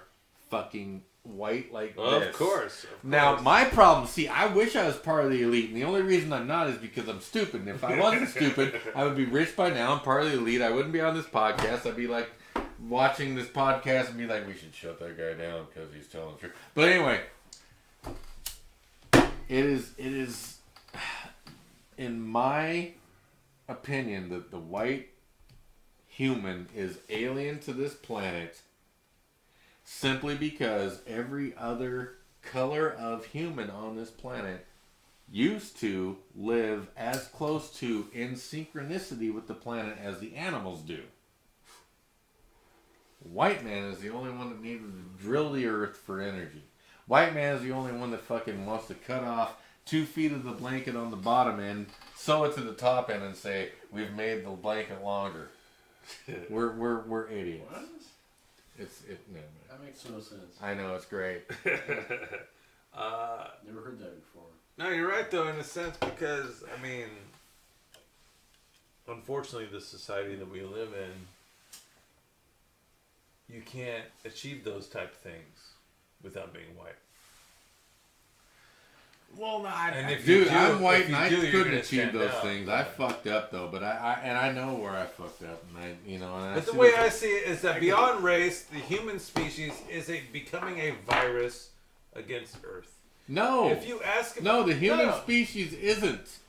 fucking white like this. Of course. Now, my problem, see, I wish I was part of the elite, and the only reason I'm not is because I'm stupid. And if I wasn't stupid, I would be rich by now. I'm part of the elite. I wouldn't be on this podcast. I'd be like watching this podcast and be like, we should shut that guy down because he's telling the truth. But anyway, it is in my opinion that the white human is alien to this planet simply because every other color of human on this planet used to live as close to in synchronicity with the planet as the animals do. White man is the only one that needed to drill the earth for energy. White man is the only one that fucking wants to cut off 2 feet of the blanket on the bottom end, sew it to the top end, and say we've made the blanket longer. We're idiots. What? No, that makes no sense. I know, it's great. Never heard that before. No, you're right though, in a sense, because I mean, unfortunately, the society that we live in, you can't achieve those type of things without being white. Well, dude, I'm white and I couldn't achieve those things. I fucked up though, but I know where I fucked up, and but the way I see it is that beyond race, the human species is becoming a virus against Earth. No, if you ask, the human species isn't.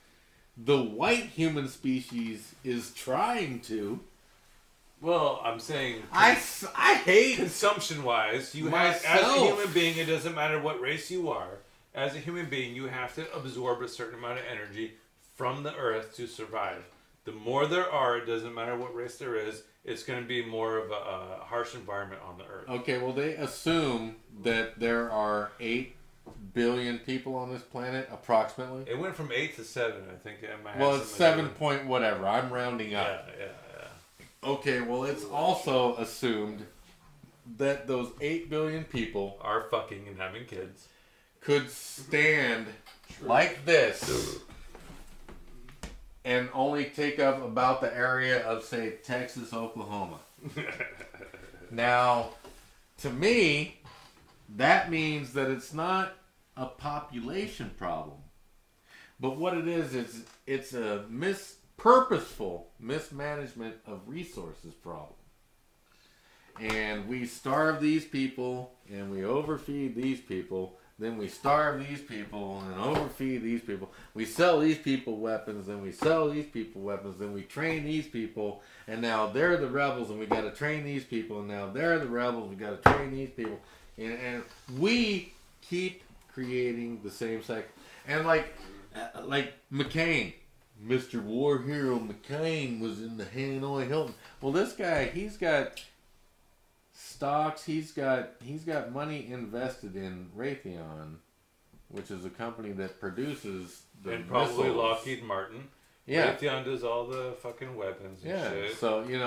The white human species is trying to. Well, I'm saying I hate consumption-wise. You have, as a human being, it doesn't matter what race you are. As a human being, you have to absorb a certain amount of energy from the earth to survive. The more there are, it doesn't matter what race there is, it's going to be more of a harsh environment on the earth. Okay, well, they assume that there are 8 billion people on this planet, approximately. It went from 8 to 7, I think. Well, it's 7 point whatever. I'm rounding up. Yeah. Okay, well, it's also assumed that those 8 billion people Are fucking and having kids. could stand like this and only take up about the area of, say, Texas, Oklahoma. Now, to me, that means that it's not a population problem. But what it is it's a purposeful mismanagement of resources problem. And we starve these people, and we overfeed these people. Then we starve these people and overfeed these people. We sell these people weapons, then we sell these people weapons, then we train these people, and now they're the rebels, and we got to train these people, and now they're the rebels, we got to train these people, and we keep creating the same cycle. And like McCain, Mr. War Hero McCain was in the Hanoi Hilton. Well, this guy, he's got stocks, he's got money invested in Raytheon, which is a company that produces the And probably missiles. Lockheed Martin. Yeah. Raytheon does all the fucking weapons and shit. So, you're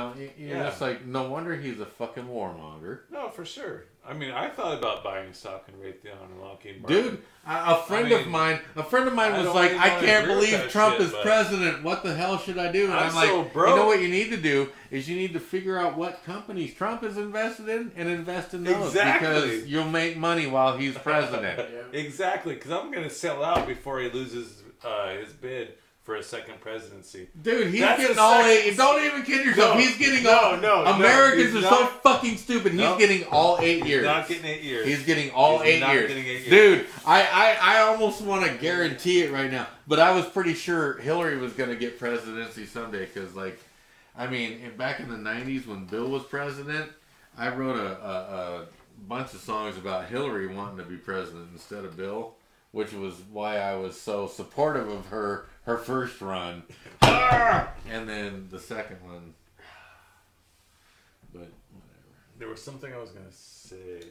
just like, no wonder he's a fucking warmonger. No, for sure. I mean, I thought about buying stock in Raytheon and Lockheed Martin. Dude, a friend of mine was like, I can't believe Trump is president. What the hell should I do? And I'm like, so broke. You know what you need to do is you need to figure out what companies Trump is invested in and invest in those. Exactly. Because you'll make money while he's president. Exactly, because I'm going to sell out before he loses his bid for a second presidency. Dude, he's That's getting the all second- 8. Don't even kid yourself. No, He's getting no, Americans he's are not. so fucking stupid. He's getting all 8 years. He's not getting 8 years. He's getting all He's 8 not years. getting 8 years. Dude, I almost want to guarantee it right now. But I was pretty sure Hillary was going to get presidency someday. Because, back in the 90s when Bill was president, I wrote a bunch of songs about Hillary wanting to be president instead of Bill. Which was why I was so supportive of her first run. And then the second one. But whatever. There was something I was going to say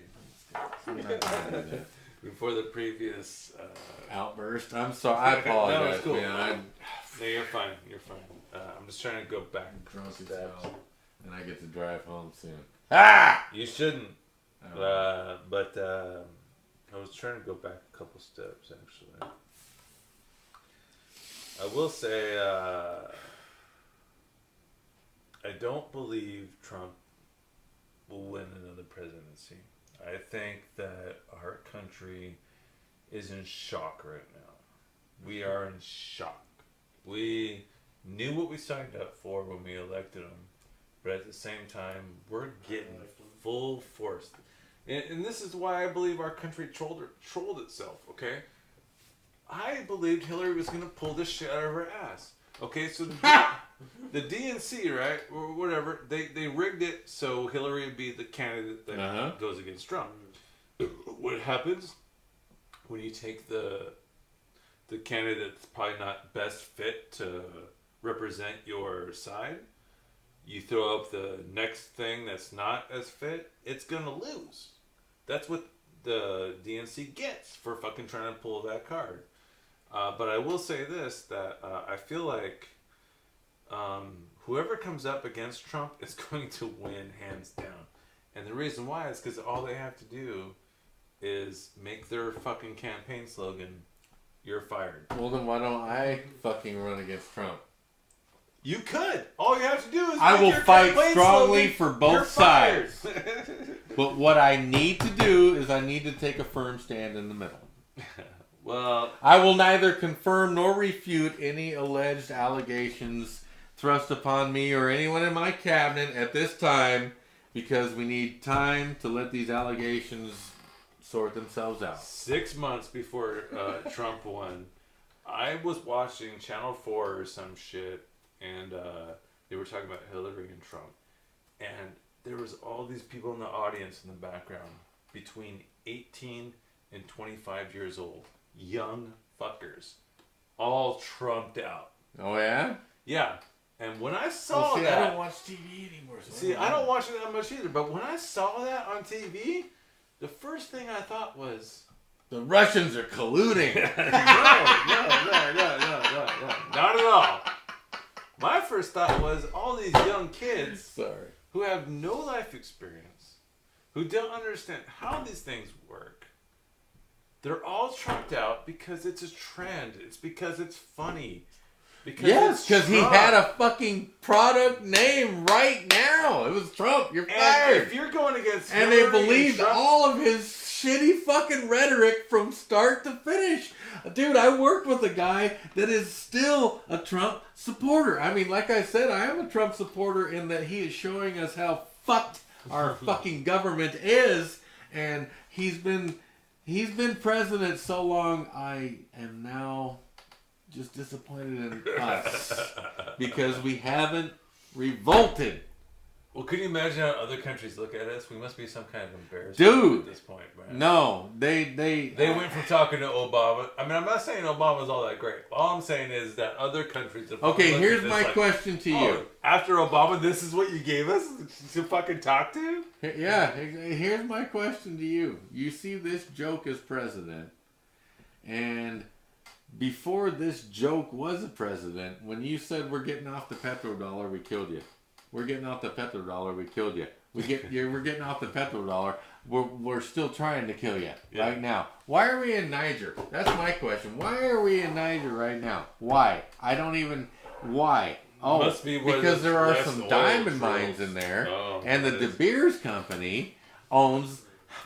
I'm not gonna do that. before the previous... Outburst. I'm sorry. I apologize, No, it's cool. man. No, you're fine. You're fine. I'm just trying to go back. I'm drunk as steps. hell, and I get to drive home soon. You shouldn't. Oh. But I was trying to go back a couple steps, actually. I will say, I don't believe Trump will win another presidency. I think that our country is in shock right now. We are in shock. We knew what we signed up for when we elected him, but at the same time, we're getting full force. And this is why I believe our country trolled itself, okay? I believed Hillary was going to pull this shit out of her ass. Okay, so the DNC, right, or whatever, they rigged it so Hillary would be the candidate that goes against Trump. What happens when you take the candidate that's probably not best fit to represent your side? You throw up the next thing that's not as fit, it's going to lose. That's what the DNC gets for fucking trying to pull that card. But I will say this, that I feel like whoever comes up against Trump is going to win hands down. And the reason why is because all they have to do is make their fucking campaign slogan, "You're fired." Well, then why don't I fucking run against Trump? You could. All you have to do is I make will your fight campaign strongly slogan, for "You're both fired." sides. But what I need to do is I need to take a firm stand in the middle. Well, I will neither confirm nor refute any alleged allegations thrust upon me or anyone in my cabinet at this time because we need time to let these allegations sort themselves out. 6 months before Trump won, I was watching Channel 4 or some shit, and they were talking about Hillary and Trump. And there was all these people in the audience in the background between 18 and 25 years old. Young fuckers. All trumped out. Oh, yeah? Yeah. And when I saw I that... don't watch TV anymore. So I don't watch it that much either, but when I saw that on TV, the first thing I thought was... The Russians are colluding. No. Not at all. My first thought was all these young kids Sorry. who have no life experience, who don't understand how these things work. They're all trucked out because it's a trend. It's because it's funny. Yes, because he Trump. had a fucking product name right now. It was Trump. You're And fired. if you're going against And they Hillary believed Trump, all of his shitty fucking rhetoric from start to finish. Dude, I worked with a guy that is still a Trump supporter. I mean, like I said, I am a Trump supporter in that he is showing us how fucked our fucking government is. And he's been president so long, I am now just disappointed in us. Because we haven't revolted. well, can you imagine how other countries look at us? We must be some kind of embarrassment Dude. at this point, man. No, they went from talking to Obama. I mean, I'm not saying Obama's all that great. All I'm saying is that other countries have Okay, looked here's at this my like, question to you. "Oh, after Obama, this is what you gave us to fucking talk to?" Yeah, here's my question to you. You see this joke as president, and before this joke was a president, when you said we're getting off the petrodollar, we killed you. We're getting off the petrodollar, we killed you. We're getting off the petrodollar, we're still trying to kill you right now. Why are we in Niger? That's my question. Why are we in Niger right now? Why? I don't even. Why? Oh, Must be where because there are there's some less diamond oil mines drills. in there, Oh, and the that is- De Beers company owns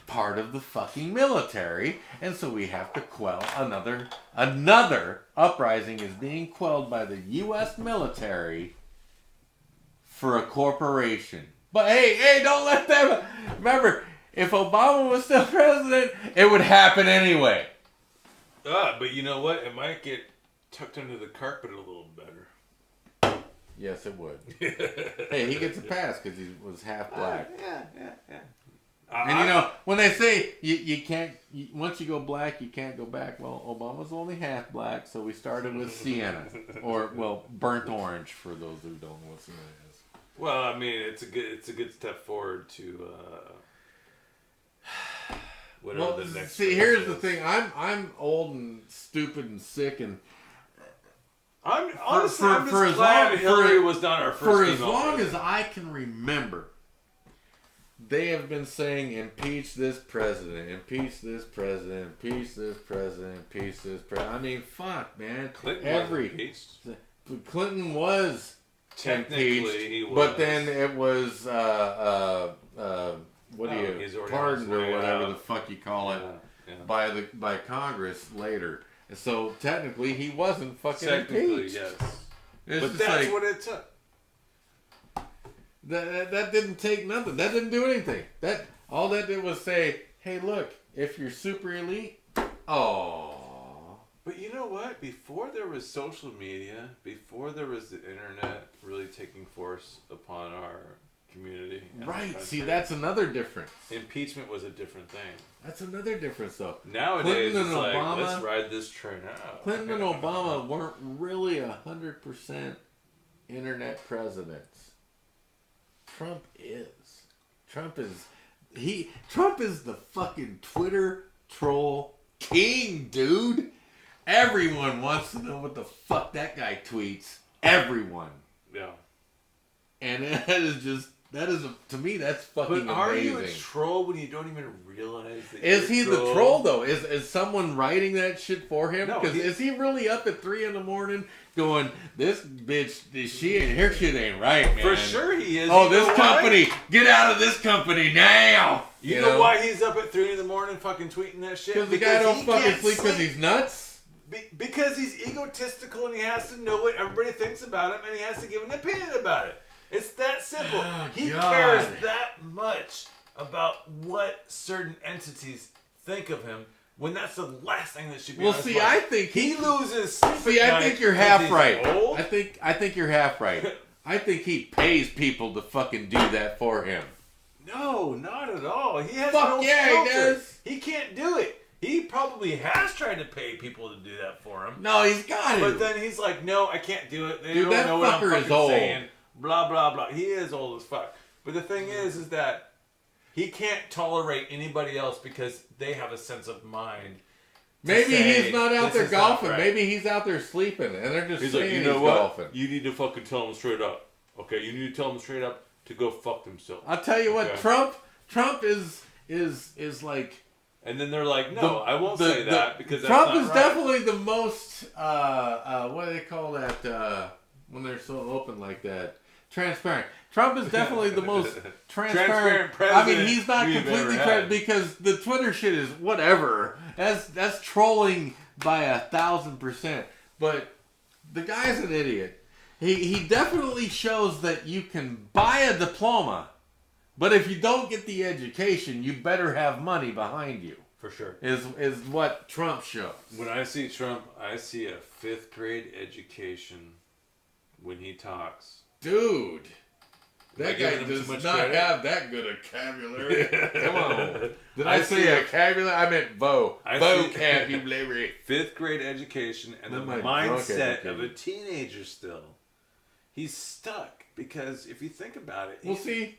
part of the fucking military, and so we have to quell another uprising is being quelled by the U.S. military for a corporation. But hey, don't let them. Remember, if Obama was still president, it would happen anyway. But you know what? It might get tucked under the carpet a little better. Yes, it would. Hey, he gets a pass because he was half black. Yeah. And you know, when they say you can't, once you go black, you can't go back. Well, Obama's only half black, so we started with sienna, or burnt orange for those who don't know what sienna is. Well, I mean, it's a good step forward to whatever the next. See, here's is. the thing. I'm old and stupid and sick, and I'm for just as glad long- Hillary for- was not our first. for as female long as president. I can remember, they have been saying impeach this president, impeach this president, impeach this president, impeach this president. I mean, fuck, man. Clinton was impeached. Clinton was Technically, impeached, he was. but then it was he's already pardoned on his or way whatever out. the fuck you call it Yeah. by Congress later. So technically, he wasn't fucking Technically, impeached. yes. It's But just that's like, what it took. that didn't take nothing. That didn't do anything. All that did was say, hey, look, if you're super elite, But you know what? Before there was social media, before there was the internet really taking force upon our community. and our right. country, See, that's another difference. impeachment was a different thing. That's another difference, though. Nowadays, Clinton it's and like, Obama- let's ride this train out. Clinton and Obama weren't really 100% internet presidents. Trump is. Trump is the fucking Twitter troll king, dude. Everyone wants to know what the fuck that guy tweets. Everyone. Yeah. And to me, that's fucking But are you a amazing. troll when you don't even realize that Is you're he a the troll though? Is someone writing that shit for him? No, Because is he really up at 3 a.m. going, "This bitch, her shit ain't right, man"? For sure he is. Oh, You this know company, why? get out of this company now. You know why he's up at 3 in the morning fucking tweeting that shit? Because the guy don't he fucking can't sleep because he's nuts. Because he's egotistical and he has to know what everybody thinks about him and he has to give an opinion about it. It's that simple. Oh, he God. cares that much about what certain entities think of him when that's the last thing that should be Well, on his see, mind. I think he loses sleep See, at I night think you're because half he's right. old. I think you're half right. I think he pays people to fucking do that for him. No, not at all. He has Fuck no yeah, he filter. does. He can't do it. He probably has tried to pay people to do that for him. No, he's got But it. then he's like, no, I can't do it. They Dude, don't that know what I'm fucker is fucking old. saying. Blah, blah, blah. He is old as fuck. But the thing is that he can't tolerate anybody else because they have a sense of mind. Maybe say, he's not out "This there is not golfing. right." Maybe he's out there sleeping, and they're just He's saying like, you he's know what? golfing. You need to fucking tell him straight up. Okay, you need to tell him straight up to go fuck themselves. I'll tell you what, Okay. Trump is like. And then they're like, no, I won't say that because that's Trump not is right. definitely the most what do they call that when they're so open like that? Transparent. Trump is definitely the most transparent. president I mean, he's not we've completely ever had. because the Twitter shit is whatever. That's trolling by 1,000%. But the guy's an idiot. He definitely shows that you can buy a diploma, but if you don't get the education, you better have money behind you. For sure. Is what Trump shows. When I see Trump, I see a 5th grade education when he talks. Dude, Am I that guy giving him does too much not credit? have that good a vocabulary. Come on. Did I say vocabulary? I meant vocabulary. 5th grade education and the Not my drunk mindset of a education. teenager still. He's stuck because if you think about it, Well, see,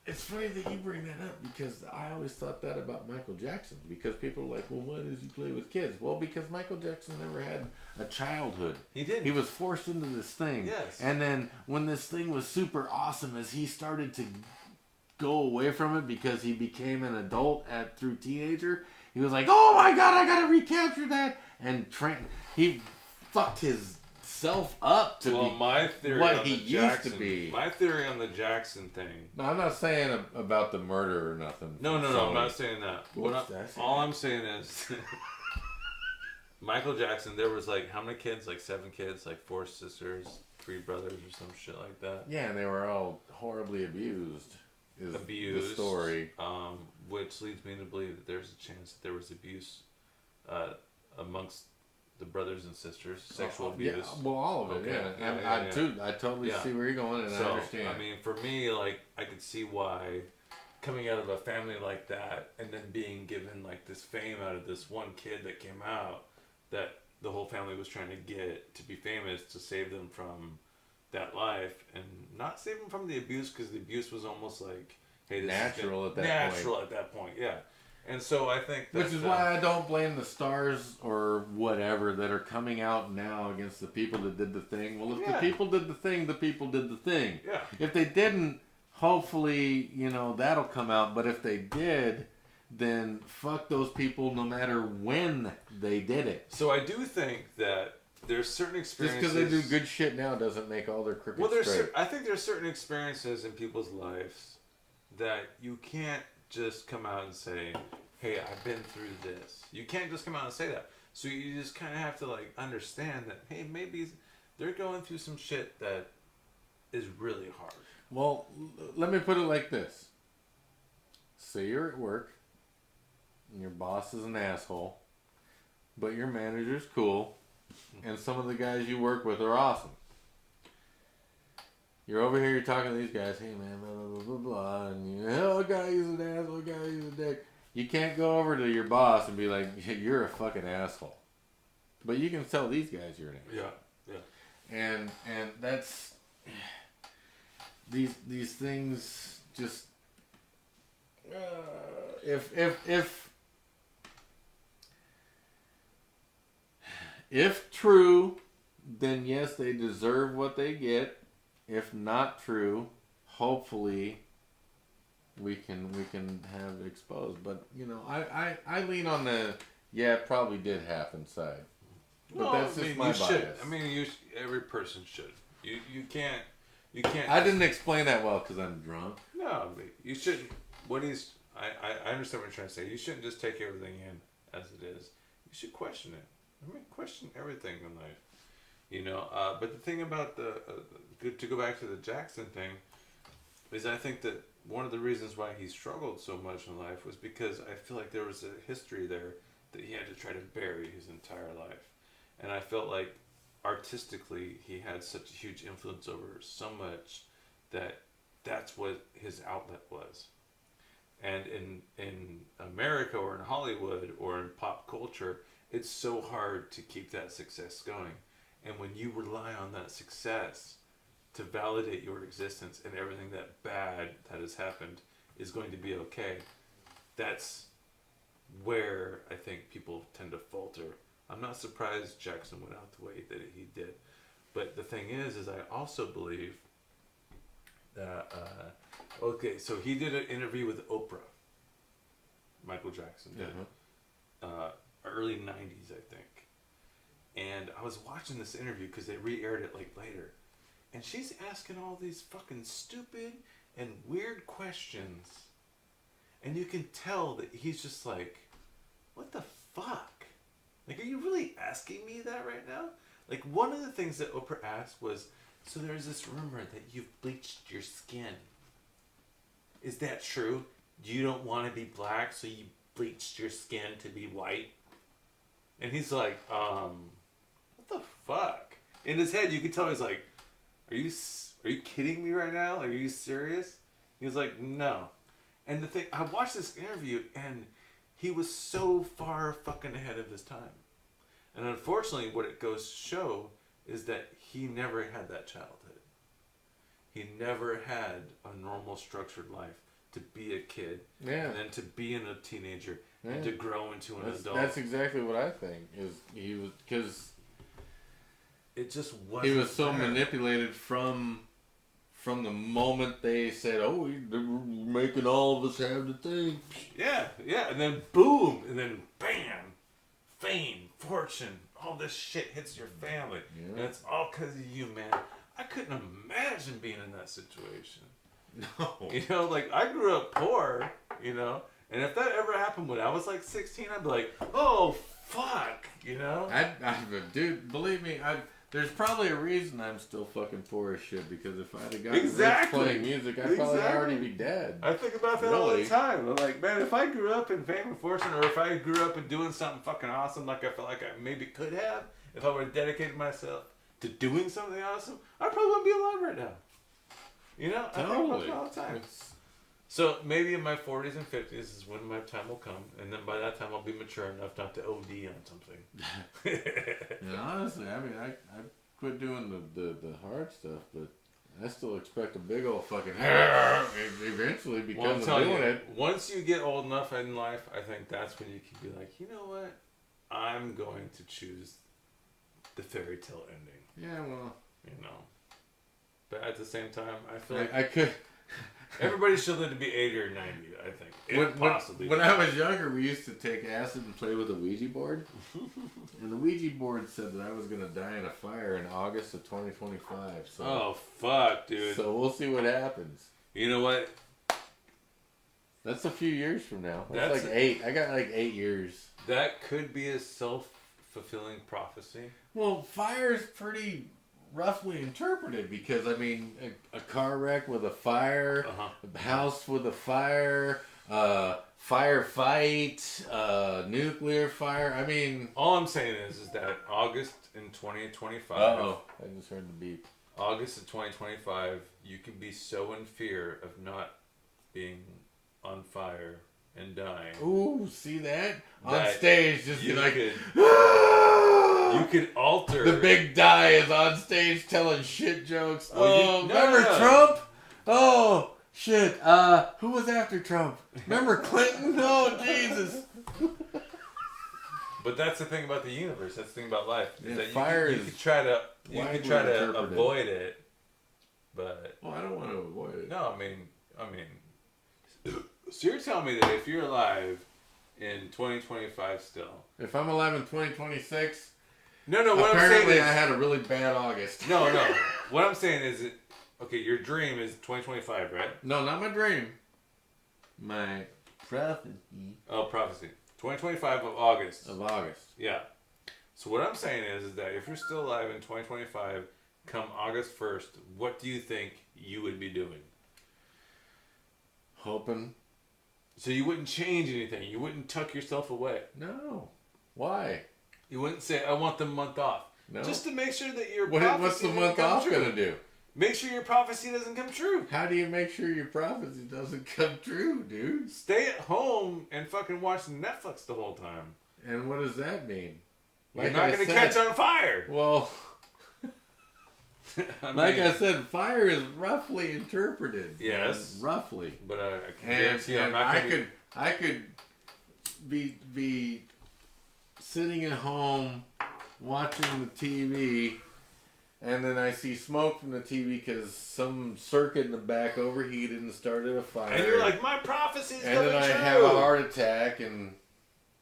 it's funny that you bring that up because I always thought that about Michael Jackson because people are like, well, why does he play with kids? Well, because Michael Jackson never had a childhood. he did. He was forced into this thing. Yes. And then when this thing was super awesome, as he started to go away from it because he became an adult through teenager, he was like, oh my God, I got to recapture that. And he fucked his self up to be my theory what on he the used Jackson, to be. My theory on the Jackson thing. No, I'm not saying about the murder or nothing. No, I'm So- not saying that. Whoops, All I'm saying is Michael Jackson, there was like how many kids? Like 7 kids, like 4 sisters, 3 brothers, or some shit like that. Yeah, and they were all horribly abused. Is the story. Which leads me to believe that there's a chance that there was abuse amongst the brothers and sisters, sexual abuse. Yeah, well, all of it. Okay. Yeah, Yeah, and yeah, I totally Yeah. see where you're going, and I understand. I mean, for me, like, I could see why coming out of a family like that and then being given, like, this fame out of this one kid that came out that the whole family was trying to get to be famous to save them from that life and not save them from the abuse because the abuse was almost like, hey, this Natural is at that natural at that point, yeah. And so I think that, Which is why I don't blame the stars or whatever that are coming out now against the people that did the thing. Well, if the people did the thing, the people did the thing. Yeah. If they didn't, hopefully, that'll come out. But if they did, then fuck those people no matter when they did it. So I do think that there's certain Just experiences... because they do good shit now doesn't make all their crooked Well, straight. I think there's certain experiences in people's lives that you can't just come out and say, hey, I've been through this. You can't just come out and say that. So you just kind of have to, like, understand that, hey, maybe they're going through some shit that is really hard. Well, let me put it like this. Say you're at work, and your boss is an asshole, but your manager's cool, and some of the guys you work with are awesome. You're over here, you're talking to these guys, hey man, blah, blah, blah, blah, blah, and oh, guy, he's an asshole, guy, he's a dick. You can't go over to your boss and be like, you're a fucking asshole. But you can tell these guys you're an asshole. Yeah. And that's... These things just... If true, then yes, they deserve what they get. If not true, hopefully we can have it exposed. But I lean on the it probably did happen side. But that's just my bias. Every person should. You can't. I didn't explain that well because I'm drunk. No, you shouldn't. I understand what you're trying to say. You shouldn't just take everything in as it is. You should question it. Question everything in life. But the thing about to go back to the Jackson thing, is I think that one of the reasons why he struggled so much in life was because I feel like there was a history there that he had to try to bury his entire life. And I felt like artistically he had such a huge influence over so much that that's what his outlet was. And in America or in Hollywood or in pop culture, it's so hard to keep that success going. And when you rely on that success to validate your existence and everything that bad that has happened is going to be okay, that's where I think people tend to falter. I'm not surprised Jackson went out the way that he did. But the thing is I also believe that, okay, so he did an interview with Oprah. Michael Jackson did. Early 90s, I think. And I was watching this interview because they re-aired it like later. And she's asking all these fucking stupid and weird questions. And you can tell that he's just like, what the fuck? Like, are you really asking me that right now? Like, one of the things that Oprah asked was, so there's this rumor that you've bleached your skin. Is that true? You don't want to be black, so you bleached your skin to be white? And he's like, what the fuck? In his head, you could tell he's like, are you kidding me right now? Like, are you serious? He was like, no. And the thing, I watched this interview, and he was so far fucking ahead of his time. And unfortunately, what it goes to show is that he never had that childhood. He never had a normal, structured life to be a kid, and then to be a teenager, and to grow into an adult. That's exactly what I think. Is he was because it just wasn't. He was so there. manipulated from the moment they said, "Oh, they're making all of us have the thing." Yeah, and then boom, and then bam, fame, fortune, all this shit hits your family, and it's all because of you, man. I couldn't imagine being in that situation. No. You know, like, I grew up poor, you know, and if that ever happened when I was like 16, I'd be like, oh, fuck, you know? Dude, believe me, there's probably a reason I'm still fucking poor as shit, because if I'd have gotten rich playing music, I'd probably already be dead. I think about that all the time. I'm like, man, if I grew up in fame and fortune, or if I grew up in doing something fucking awesome like I felt like I maybe could have, if I would have dedicated myself to doing something awesome, I probably wouldn't be alive right now. You know? I think about it all the time. So maybe in my 40s and 50s is when my time will come, and then by that time I'll be mature enough not to OD on something. And honestly, I mean, I quit doing the hard stuff, but I still expect a big old fucking eventually because of doing it. Once you get old enough in life, I think that's when you can be like, you know what? I'm going to choose the fairy tale ending. Yeah, well, you know. But at the same time, I feel like I could. Everybody should live to be 80 or 90, I think. When I was younger, we used to take acid and play with a Ouija board. And the Ouija board said that I was going to die in a fire in August of 2025. So, oh, fuck, dude. So we'll see what happens. You know what? That's a few years from now. That's like 8. I got like 8 years. That could be a self-fulfilling prophecy. Well, fire's pretty roughly interpreted, because I mean, a car wreck with a fire, a house with a fire, firefight, nuclear fire. I mean, all I'm saying is that August in 2025. I just heard the beep. August of 2025, you can be so in fear of not being on fire and dying. Ooh, see that? On stage, just be like, you could alter. The big die is on stage telling shit jokes. Remember Trump? Oh, shit. Who was after Trump? Remember Clinton? Oh, Jesus. But that's the thing about the universe. That's the thing about life. Yeah, that fire you could try to avoid it, but well, I don't want to avoid it. No, I mean, so you're telling me that if you're alive in 2025 still, if I'm alive in 2026, what I'm saying is I had a really bad August. No. What I'm saying is, okay, your dream is 2025, right? No, not my dream. My prophecy. Oh, prophecy. 2025 of August. Yeah. So what I'm saying is that if you're still alive in 2025, come August 1st, what do you think you would be doing? Hoping. So you wouldn't change anything. You wouldn't tuck yourself away. No. Why? You wouldn't say, I want the month off. No. Just to make sure that your prophecy what's the month off going to do? Make sure your prophecy doesn't come true. How do you make sure your prophecy doesn't come true, dude? Stay at home and fucking watch Netflix the whole time. And what does that mean? You're not going to catch on fire. Well, I said, fire is roughly interpreted. Yes. Roughly. But I can guarantee I'm not going to... I could be sitting at home watching the TV, and then I see smoke from the TV because some circuit in the back overheated and started a fire. And you're like, my prophecy's and coming then I true. have a heart attack, and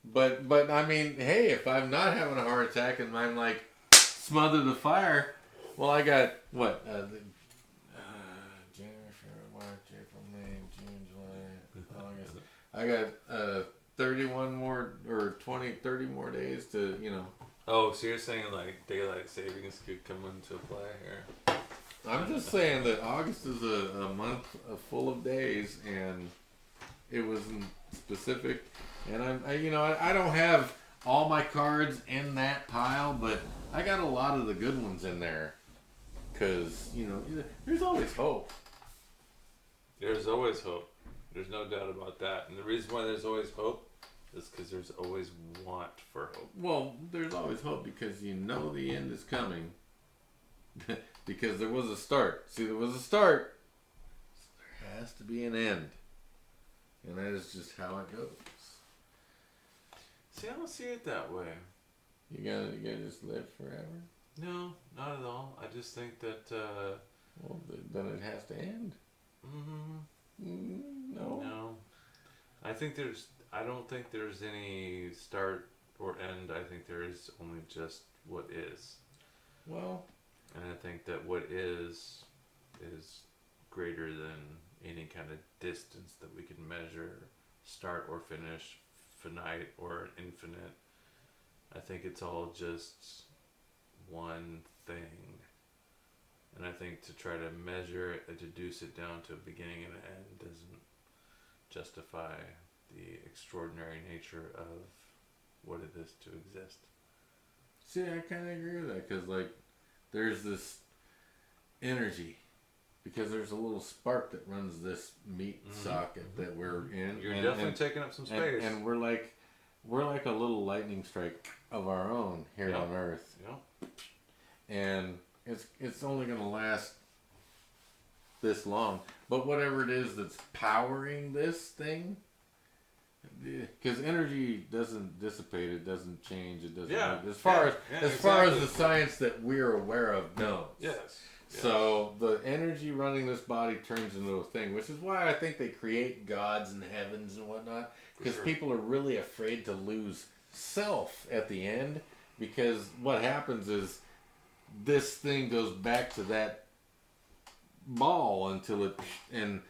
but I mean, hey, if I'm not having a heart attack and I'm like smother the fire, well, I got what? January, February, March, April, May, June, July, August. I got 31 more or 30 more days to, you know. Oh, so you're saying like daylight savings could come into play here? I'm just saying that August is a month full of days, and it wasn't specific. And I don't have all my cards in that pile, but I got a lot of the good ones in there. Because, there's always hope. There's always hope. There's no doubt about that. And the reason why there's always hope is because there's always want for hope. Well, there's always hope because you know the end is coming. Because there was a start. See, there was a start. So there has to be an end. And that is just how it goes. See, I don't see it that way. You gotta just live forever? No, not at all. I just think that... Well, then it has to end. No. No. I don't think there's any start or end. I think there is only just what is. Well... And I think that what is greater than any kind of distance that we can measure, start or finish, finite or infinite. I think it's all just one thing. And I think to try to measure it, and to deduce it down to a beginning and an end doesn't justify the extraordinary nature of what it is to exist. See, I kind of agree with that, because, like, there's this energy, because there's a little spark that runs this meat socket that we're in. You're definitely taking up some space. And we're like a little lightning strike of our own here on Earth. Yeah. And it's only going to last this long. But whatever it is that's powering this thing, because energy doesn't dissipate, it doesn't change, it doesn't. Yeah. As far as the science that we're aware of knows. Yes. So the energy running this body turns into a thing, which is why I think they create gods and heavens and whatnot, because people are really afraid to lose self at the end, because what happens is this thing goes back to that ball until it and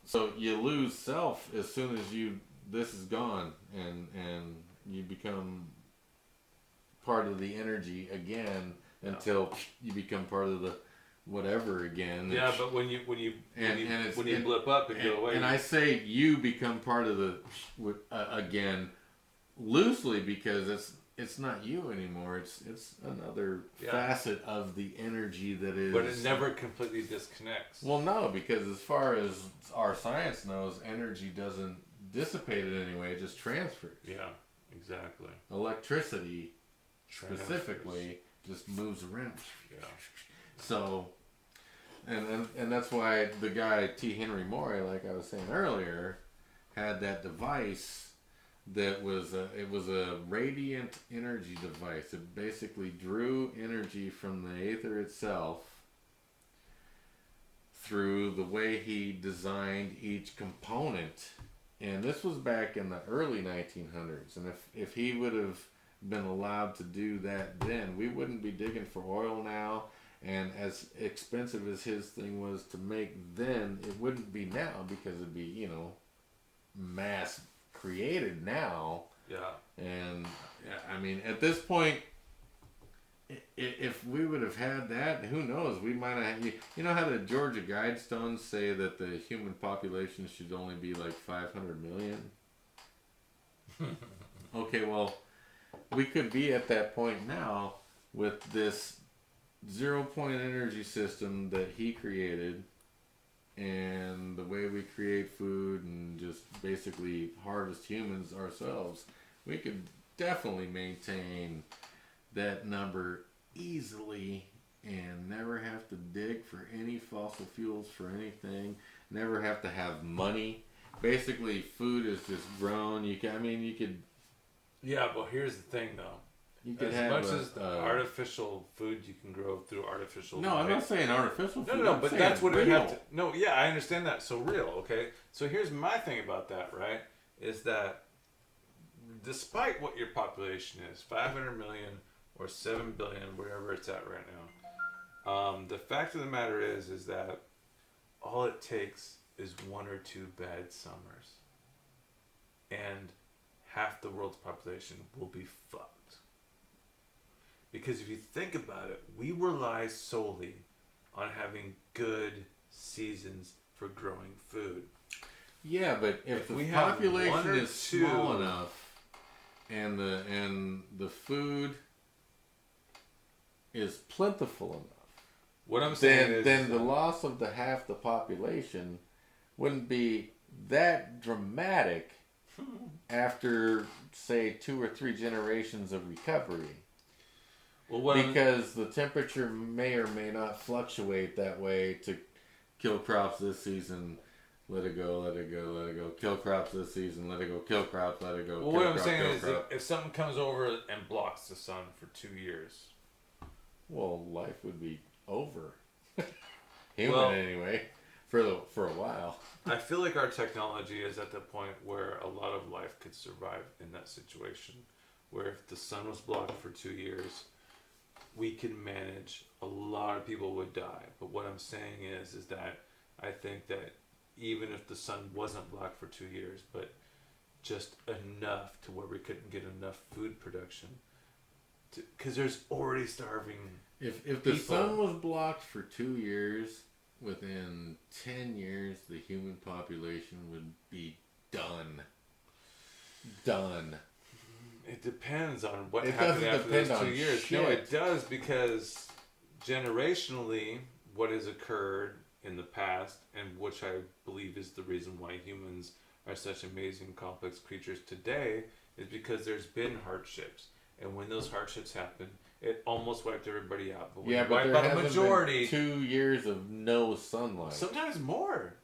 so you lose self as soon as this is gone, and you become part of the energy again until you become part of the whatever again. Yeah, but when you blip up and go away. And I say you become part of the again loosely, because it's not you anymore. It's another facet of the energy that is. But it never completely disconnects. Well, no, because as far as our science knows, energy doesn't dissipate in any way; it just transfers. Yeah, exactly. Electricity, specifically, just moves around. Yeah. So, and that's why the guy T. Henry Morey, like I was saying earlier, had that device. That was it was a radiant energy device. It basically drew energy from the aether itself through the way he designed each component. And this was back in the early 1900s. And if he would have been allowed to do that then, we wouldn't be digging for oil now. And as expensive as his thing was to make then, it wouldn't be now, because it'd be, mass created now. Yeah. And I mean, at this point, if we would have had that, who knows? We might have. You know how the Georgia Guidestones say that the human population should only be like 500 million? Okay, well, we could be at that point now with this 0-point energy system that he created. And the way we create food and just basically harvest humans ourselves, we could definitely maintain that number easily and never have to dig for any fossil fuels for anything, never have to have money, basically food is just grown. You could Yeah, but here's the thing, though. As have much as the artificial food you can grow through artificial No, light. I'm not saying artificial food. No, I'm but saying that's what it real. have to. No, yeah, I understand that. So real, okay? So here's my thing about that, right? Is that despite what your population is, 500 million or 7 billion, wherever it's at right now, the fact of the matter is that all it takes is 1 or 2 bad summers, and half the world's population will be fucked. Because if you think about it, we rely solely on having good seasons for growing food. Yeah, but if the we have population 1 or is 2 small enough, and the food is plentiful enough, What I'm saying then is the loss of the half the population wouldn't be that dramatic after, say, 2 or 3 generations of recovery. well, Because the temperature may or may not fluctuate that way to kill crops this season. Let it go, let it go, let it go. Kill crops this season, let it go. Kill crops, let it go. Well, kill what I'm crop, saying kill is crop. if something comes over and blocks the sun for 2 years. Well, life would be over. Human Well, anyway, for a while. I feel like our technology is at the point where a lot of life could survive in that situation. Where if the sun was blocked for 2 years, we can manage. A lot of people would die. But what I'm saying is that I think that even if the sun wasn't blocked for 2 years, but just enough to where we couldn't get enough food production, because there's already starving. If the people. sun was blocked for 2 years, within 10 years, the human population would be done. Done. It depends on what It happened doesn't after depend those 2 on years. shit. No, it does, because generationally, what has occurred in the past, and which I believe is the reason why humans are such amazing, complex creatures today, is because there's been hardships. And when those hardships happen, it almost wiped everybody out. But when Yeah, you but wipe there out hasn't the majority, been 2 years of no sunlight. sometimes more.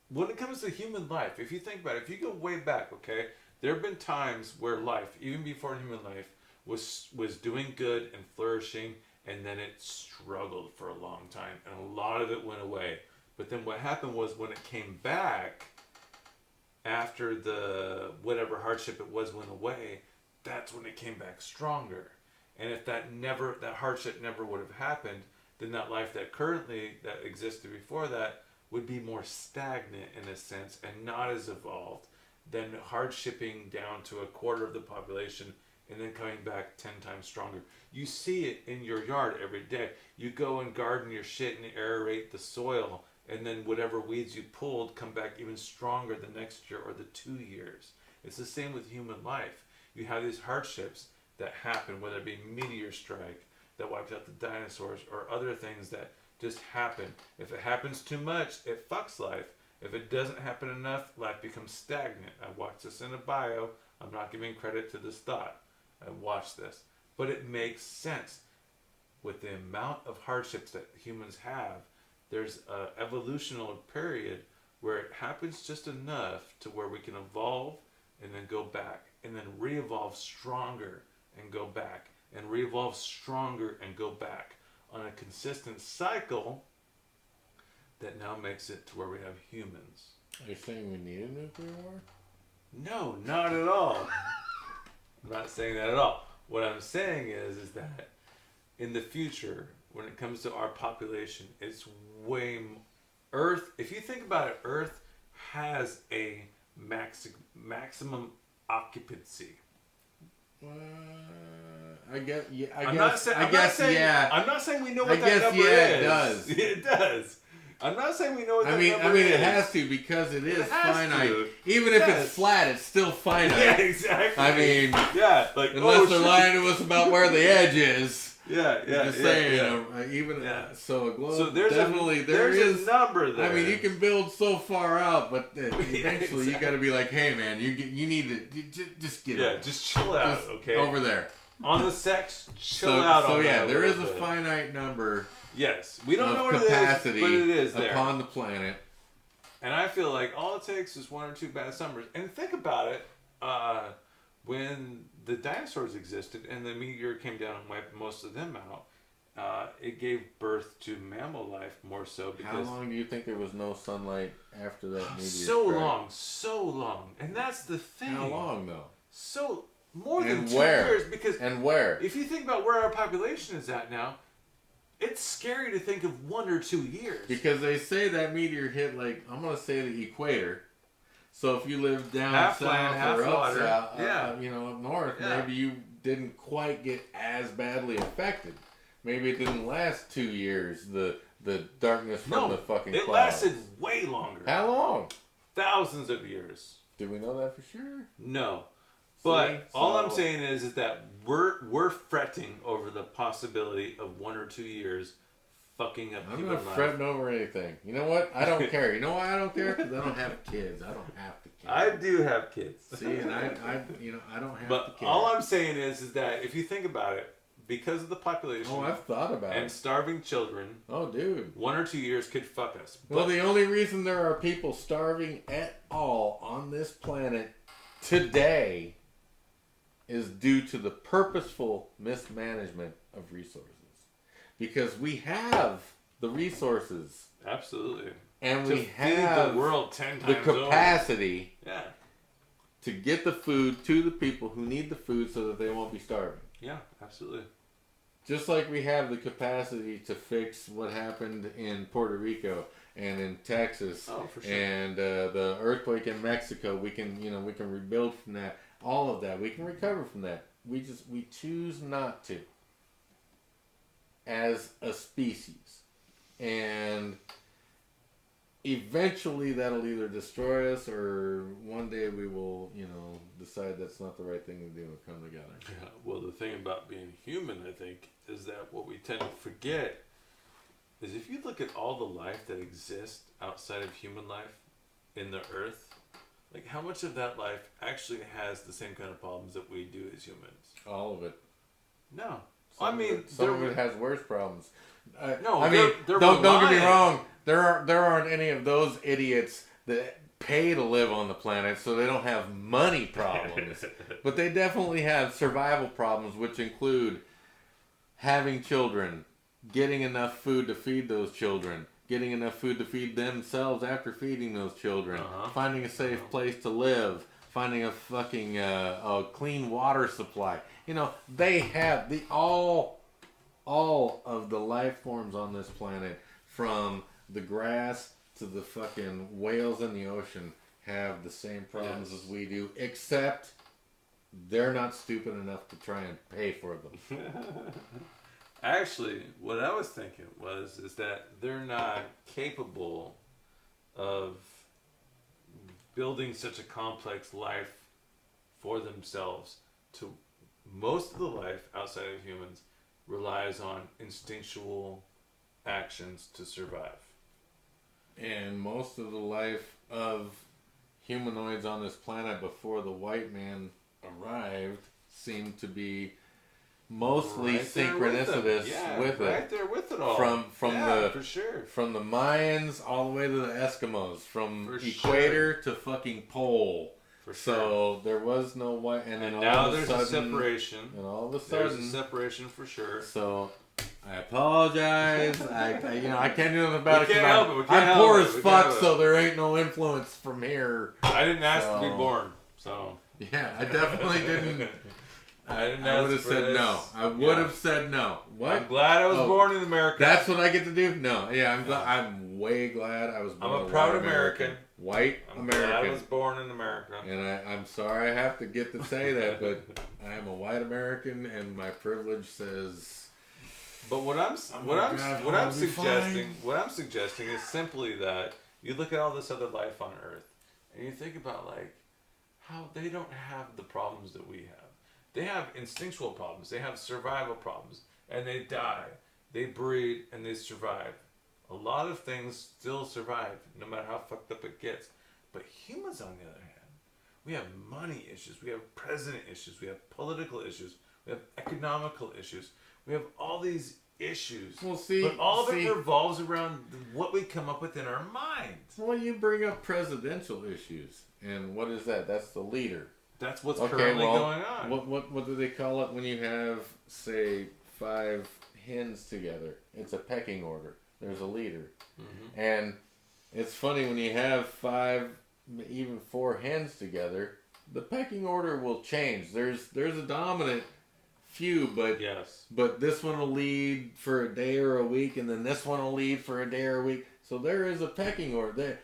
When it comes to human life, if you think about it, if you go way back, okay, there have been times where life, even before human life, was doing good and flourishing, and then it struggled for a long time, and a lot of it went away. But then what happened was when it came back, after the whatever hardship it was went away, that's when it came back stronger. And if that hardship never would have happened, then that life that existed before that would be more stagnant in a sense and not as evolved than hardshipping down to 1/4 of the population and then coming back 10 times stronger. You see it in your yard every day. You go and garden your shit and aerate the soil, and then whatever weeds you pulled come back even stronger the next year or the 2 years. It's the same with human life. You have these hardships that happen, whether it be meteor strike that wiped out the dinosaurs or other things that just happen. If it happens too much, it fucks life. If it doesn't happen enough, life becomes stagnant. I watched this in a bio. I'm not giving credit to this thought. I watched this. But it makes sense. With the amount of hardships that humans have, there's an evolutionary period where it happens just enough to where we can evolve and then go back and then re-evolve stronger and go back and re-evolve stronger and go back on a consistent cycle that now makes it to where we have humans. Are you saying we need a nuclear war? No, not at all. I'm not saying that at all. What I'm saying is that in the future, when it comes to our population, it's Earth, if you think about it, Earth has a maximum occupancy. I guess, yeah. I'm not saying we know what that number is. It does. It does. I'm not saying we know what that number is. I mean, it has to, because it is finite. to. Even if it's flat, it's still finite. Yeah, exactly. I mean, yeah, like unless they're lying to us about where the edge is. Yeah, Just saying, so a globe. So there's there's a number there. I mean, you can build so far out, but eventually you got to be like, hey man, you need to just get over. Just chill out, okay? Over there on the sex, chill out. So on yeah, that there is a bit. Finite number. Yes, we don't know what capacity it is, but it is there upon the planet. And I feel like all it takes is 1 or 2 bad summers. And think about it. When the dinosaurs existed and the meteor came down and wiped most of them out, it gave birth to mammal life more so because... How long do you think there was no sunlight after that meteor So long. And that's the thing. How long, though? So, more than And 2 where? years. Because And where? if you think about where our population is at now, it's scary to think of 1 or 2 years. Because they say that meteor hit, like, I'm going to say the equator. So if you live down Half south land, half or up water. south, Yeah. you know, up north, Yeah. maybe you didn't quite get as badly affected. Maybe it didn't last 2 years, the darkness from the fucking it clouds. lasted way longer. How long? Thousands of years. Do we know that for sure? No. But See? all So- I'm saying is that we're fretting over the possibility of 1 or 2 years fucking up I'm human not life. fretting over anything. You know what? I don't care. You know why I don't care? Because I don't have kids. I don't have to care. I do have kids. See, and I don't have to But care. all I'm saying is that if you think about it, because of the population Oh, I've thought about and it. starving children, Oh, dude. 1 or 2 years could fuck us. Well, But the only reason there are people starving at all on this planet today is due to the purposeful mismanagement of resources. Because we have the resources absolutely. and To we feed have the world 10 the times capacity over. Yeah. to get the food to the people who need the food so that they won't be starving. Yeah, absolutely. Just like we have the capacity to fix what happened in Puerto Rico and in Texas Oh, for sure. and the earthquake in Mexico, we can rebuild from that. All of that, we can recover from that. We choose not to as a species, and eventually that'll either destroy us or one day we will, decide that's not the right thing to do and come together. Yeah, well, the thing about being human, I think, is that what we tend to forget is if you look at all the life that exists outside of human life in the earth, like how much of that life actually has the same kind of problems that we do as humans? All of it. No. Some of it has worse problems. No, I mean, they're don't get me reliant. wrong. There aren't any of those idiots that pay to live on the planet, so they don't have money problems. But they definitely have survival problems, which include having children, getting enough food to feed those children, getting enough food to feed themselves after feeding those children, finding a safe place to live, finding a fucking a clean water supply. They have all of the life forms on this planet, from the grass to the fucking whales in the ocean, have the same problems as we do, except they're not stupid enough to try and pay for them. Actually, what I was thinking is that they're not capable of building such a complex life for themselves. To most of the life outside of humans relies on instinctual actions to survive. And most of the life of humanoids on this planet before the white man arrived seemed to be mostly Right there synchronicitous with right it. there with it all. From for sure. From the Mayans all the way to the Eskimos, from For equator to fucking pole. For sure. So there was no white, and then And all now of a there's sudden, a separation. and all of a There's a sudden, separation for sure. so I apologize. I can't do nothing about We it. 'Cause can't help it. We can't I'm help poor it. as We can't fuck, help it. so there ain't no influence from here. I didn't ask to be So- born, so Yeah, I definitely didn't. I didn't I ask would have for said this. no. I would Yeah. have said no. What? I'm glad I was Oh, born in America. That's what I get to do? No. Yeah, I'm glad. I'm way glad I was born. I'm a a proud white American. White I'm glad I American. was born in America. And I'm sorry I have to get to say that, but I am a white American, and my privilege says. But what I'm I'll be suggesting is simply that you look at all this other life on Earth, and you think about like how they don't have the problems that we have. They have instinctual problems. They have survival problems, and they die. They breed and they survive. A lot of things still survive, no matter how fucked up it gets. But humans, on the other hand, we have money issues. We have president issues. We have political issues. We have economical issues. We have all these issues. Well, see, but all of it revolves around what we come up with in our minds. Well, you bring up presidential issues, and what is that? That's the leader. That's what's currently going on. What do they call it when you have, say, 5 hens together? It's a pecking order. There's a leader, and it's funny when you have 5, even 4 hens together, the pecking order will change. There's a dominant few, but this one will lead for a day or a week, and then this one will lead for a day or a week. So there is a pecking order.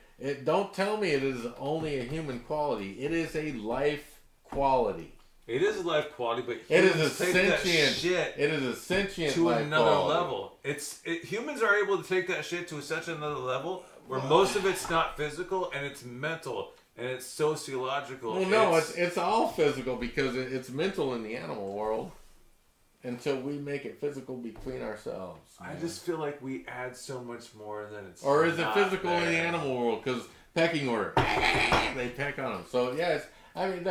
Don't tell me it is only a human quality. It is a life quality. It is a life quality, but it is a sentient shit. It is a sentient to life another quality. level. Humans are able to take that shit to such another level where most of it's not physical and it's mental and it's sociological. Well, no, it's all physical because it's mental in the animal world until we make it physical between ourselves. I just feel like we add so much more than it's. Or is it physical in the animal world? Because pecking order, they peck on them. So yes, I mean,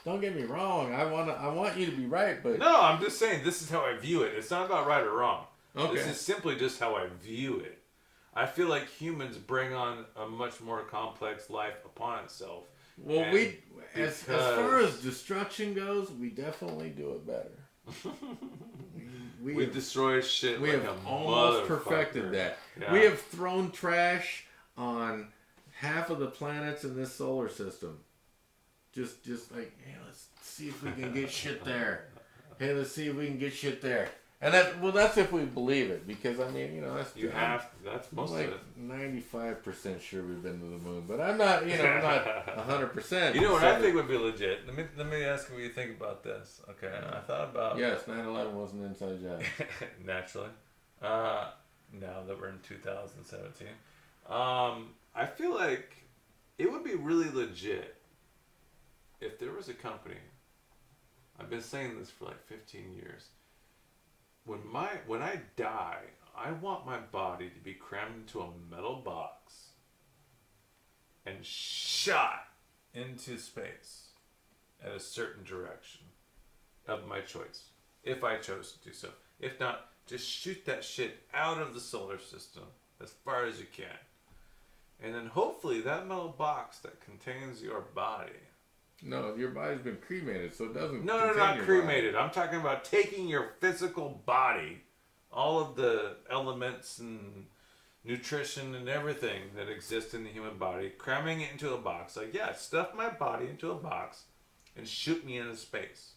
don't get me wrong. I want you to be right, but no, I'm just saying this is how I view it. It's not about right or wrong. Okay. This is simply just how I view it. I feel like humans bring on a much more complex life upon itself. Well, as far as destruction goes, we definitely do it better. we destroy shit. We like have a almost perfected that. Yeah. We have thrown trash on half of the planets in this solar system. Just like, hey, let's see if we can get shit there. Hey, let's see if we can get shit there. And that's if we believe it, because I mean, that's most like of it. 95% sure we've been to the moon, but I'm not, I'm not 100%. You know what I think would be legit? Let me ask you what you think about this. Okay, I thought about yes, 9/11 was an inside job. Naturally. Now that we're in 2017, I feel like it would be really legit if there was a company. I've been saying this for like 15 years. When I die, I want my body to be crammed into a metal box and shot into space at a certain direction of my choice, if I chose to do so. If not, just shoot that shit out of the solar system as far as you can. And then hopefully that metal box that contains your body. No, your body's been cremated, so it doesn't. No, not cremated. I'm talking about taking your physical body, all of the elements and nutrition and everything that exists in the human body, cramming it into a box. Like, yeah, stuff my body into a box and shoot me into space.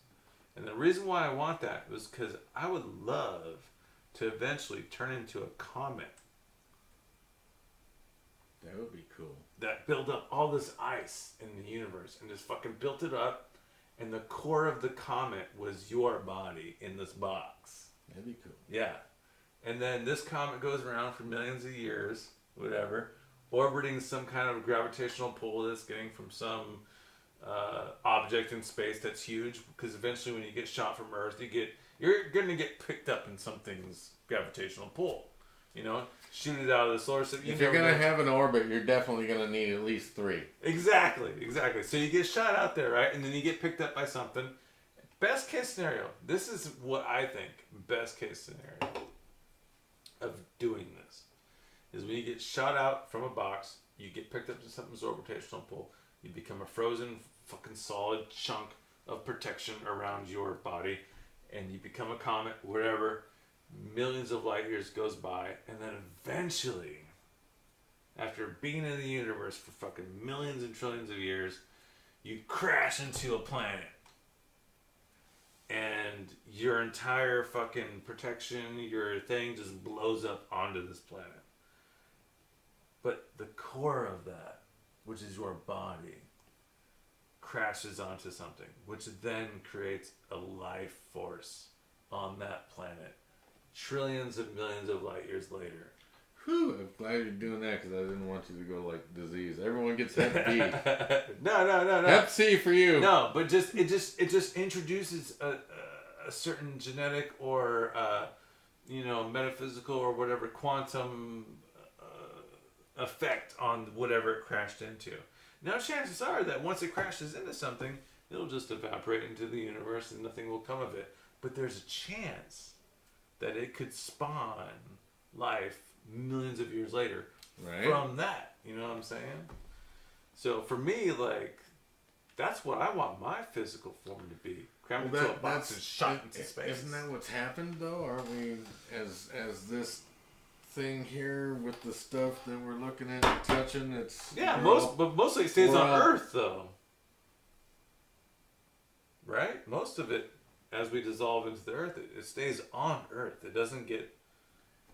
And the reason why I want that was because I would love to eventually turn into a comet. That would be cool. That built up all this ice in the universe and just fucking built it up, and the core of the comet was your body in this box. That'd be cool. Yeah. And then this comet goes around for millions of years, whatever, orbiting some kind of gravitational pull that's getting from some object in space that's huge, because eventually when you get shot from Earth, you're going to get picked up in something's gravitational pull. Shoot it out of the solar system. If you're going to have an orbit, you're definitely going to need at least 3. Exactly. So you get shot out there, right? And then you get picked up by something. Best case scenario. This is what I think. Best case scenario of doing this is when you get shot out from a box, you get picked up to something's gravitational pull. You become a frozen, fucking solid chunk of protection around your body, and you become a comet, whatever. Millions of light years goes by, and then eventually, after being in the universe for fucking millions and trillions of years, you crash into a planet, and your entire fucking protection, your thing just blows up onto this planet. But the core of that, which is your body, crashes onto something, which then creates a life force on that planet. Trillions of millions of light years later. Whew, I'm glad you're doing that, because I didn't want you to go like disease. Everyone gets Hep B. No. Hep C for you. No, but it just introduces a certain genetic or metaphysical or whatever quantum effect on whatever it crashed into. Now chances are that once it crashes into something, it'll just evaporate into the universe and nothing will come of it. But there's a chance that it could spawn life millions of years later Right. from that. You know what I'm saying? So for me, like, that's what I want my physical form to be. Crammed into a box and shot into space. Isn't that what's happened though? Aren't we as this thing here with the stuff that we're looking at and touching? It's but mostly it stays we're on all- Earth though. Right? Most of it, as we dissolve into the Earth, it stays on Earth. It doesn't get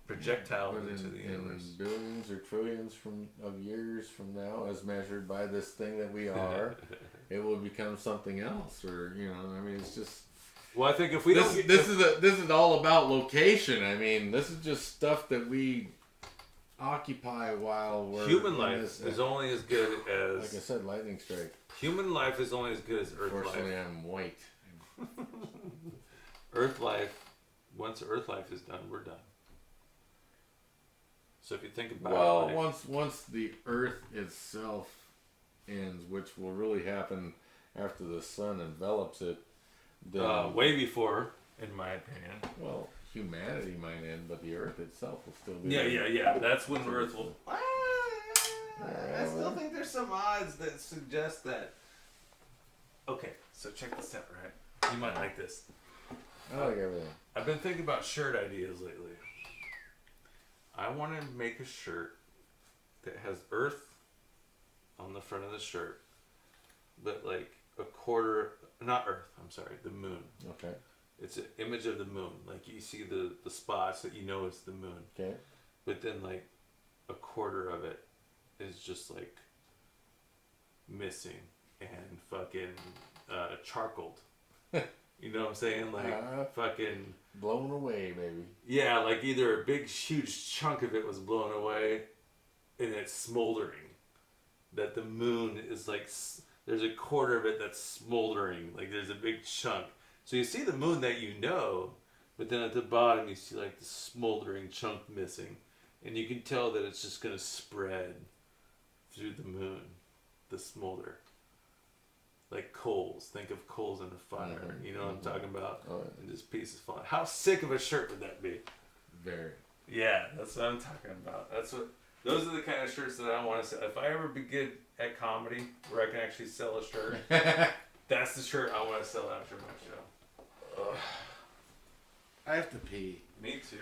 projectile But into the universe. in billions or trillions of years from now, as measured by this thing that we are, it will become something else. Or I mean, it's just. Well, I think if we don't. This is all about location. I mean, this is just stuff that we occupy while we're. Human life is only as good as. Like I said, lightning strike. Human life is only as good as Earth life. Unfortunately, I'm white. Earth life. Once Earth life is done, we're done. So if you think about it, like, once the Earth itself ends, which will really happen after the sun envelops it, then way before, in my opinion. well, humanity might end, but the Earth itself will still be. Yeah. That's when Earth will. I still think there's some odds that suggest that. Okay, so check this out, right? You might like this. I like everything. I've been thinking about shirt ideas lately. I want to make a shirt that has Earth on the front of the shirt, but like a quarter, not Earth, I'm sorry, the moon. Okay. It's an image of the moon. Like you see the spots that you know it's the moon. Okay. But then like a quarter of it is just like missing and fucking charcoaled. You know what I'm saying? Like fucking blown away, baby. yeah, like either a big huge chunk of it was blown away and it's smoldering. That the moon is like there's a quarter of it that's smoldering. Like there's a big chunk. So you see the moon that you know, but then at the bottom you see like the smoldering chunk missing. And you can tell that it's just going to spread through the moon, the smolder. Like coals. Think of coals in a fire. Mm-hmm. You know what I'm talking about? Oh, yeah. And this piece is falling. How sick of a shirt would that be? Very. Yeah, that's what I'm talking about. Those are the kind of shirts that I want to sell. If I ever be good at comedy, where I can actually sell a shirt, that's the shirt I want to sell after my show. I have to pee. Me too.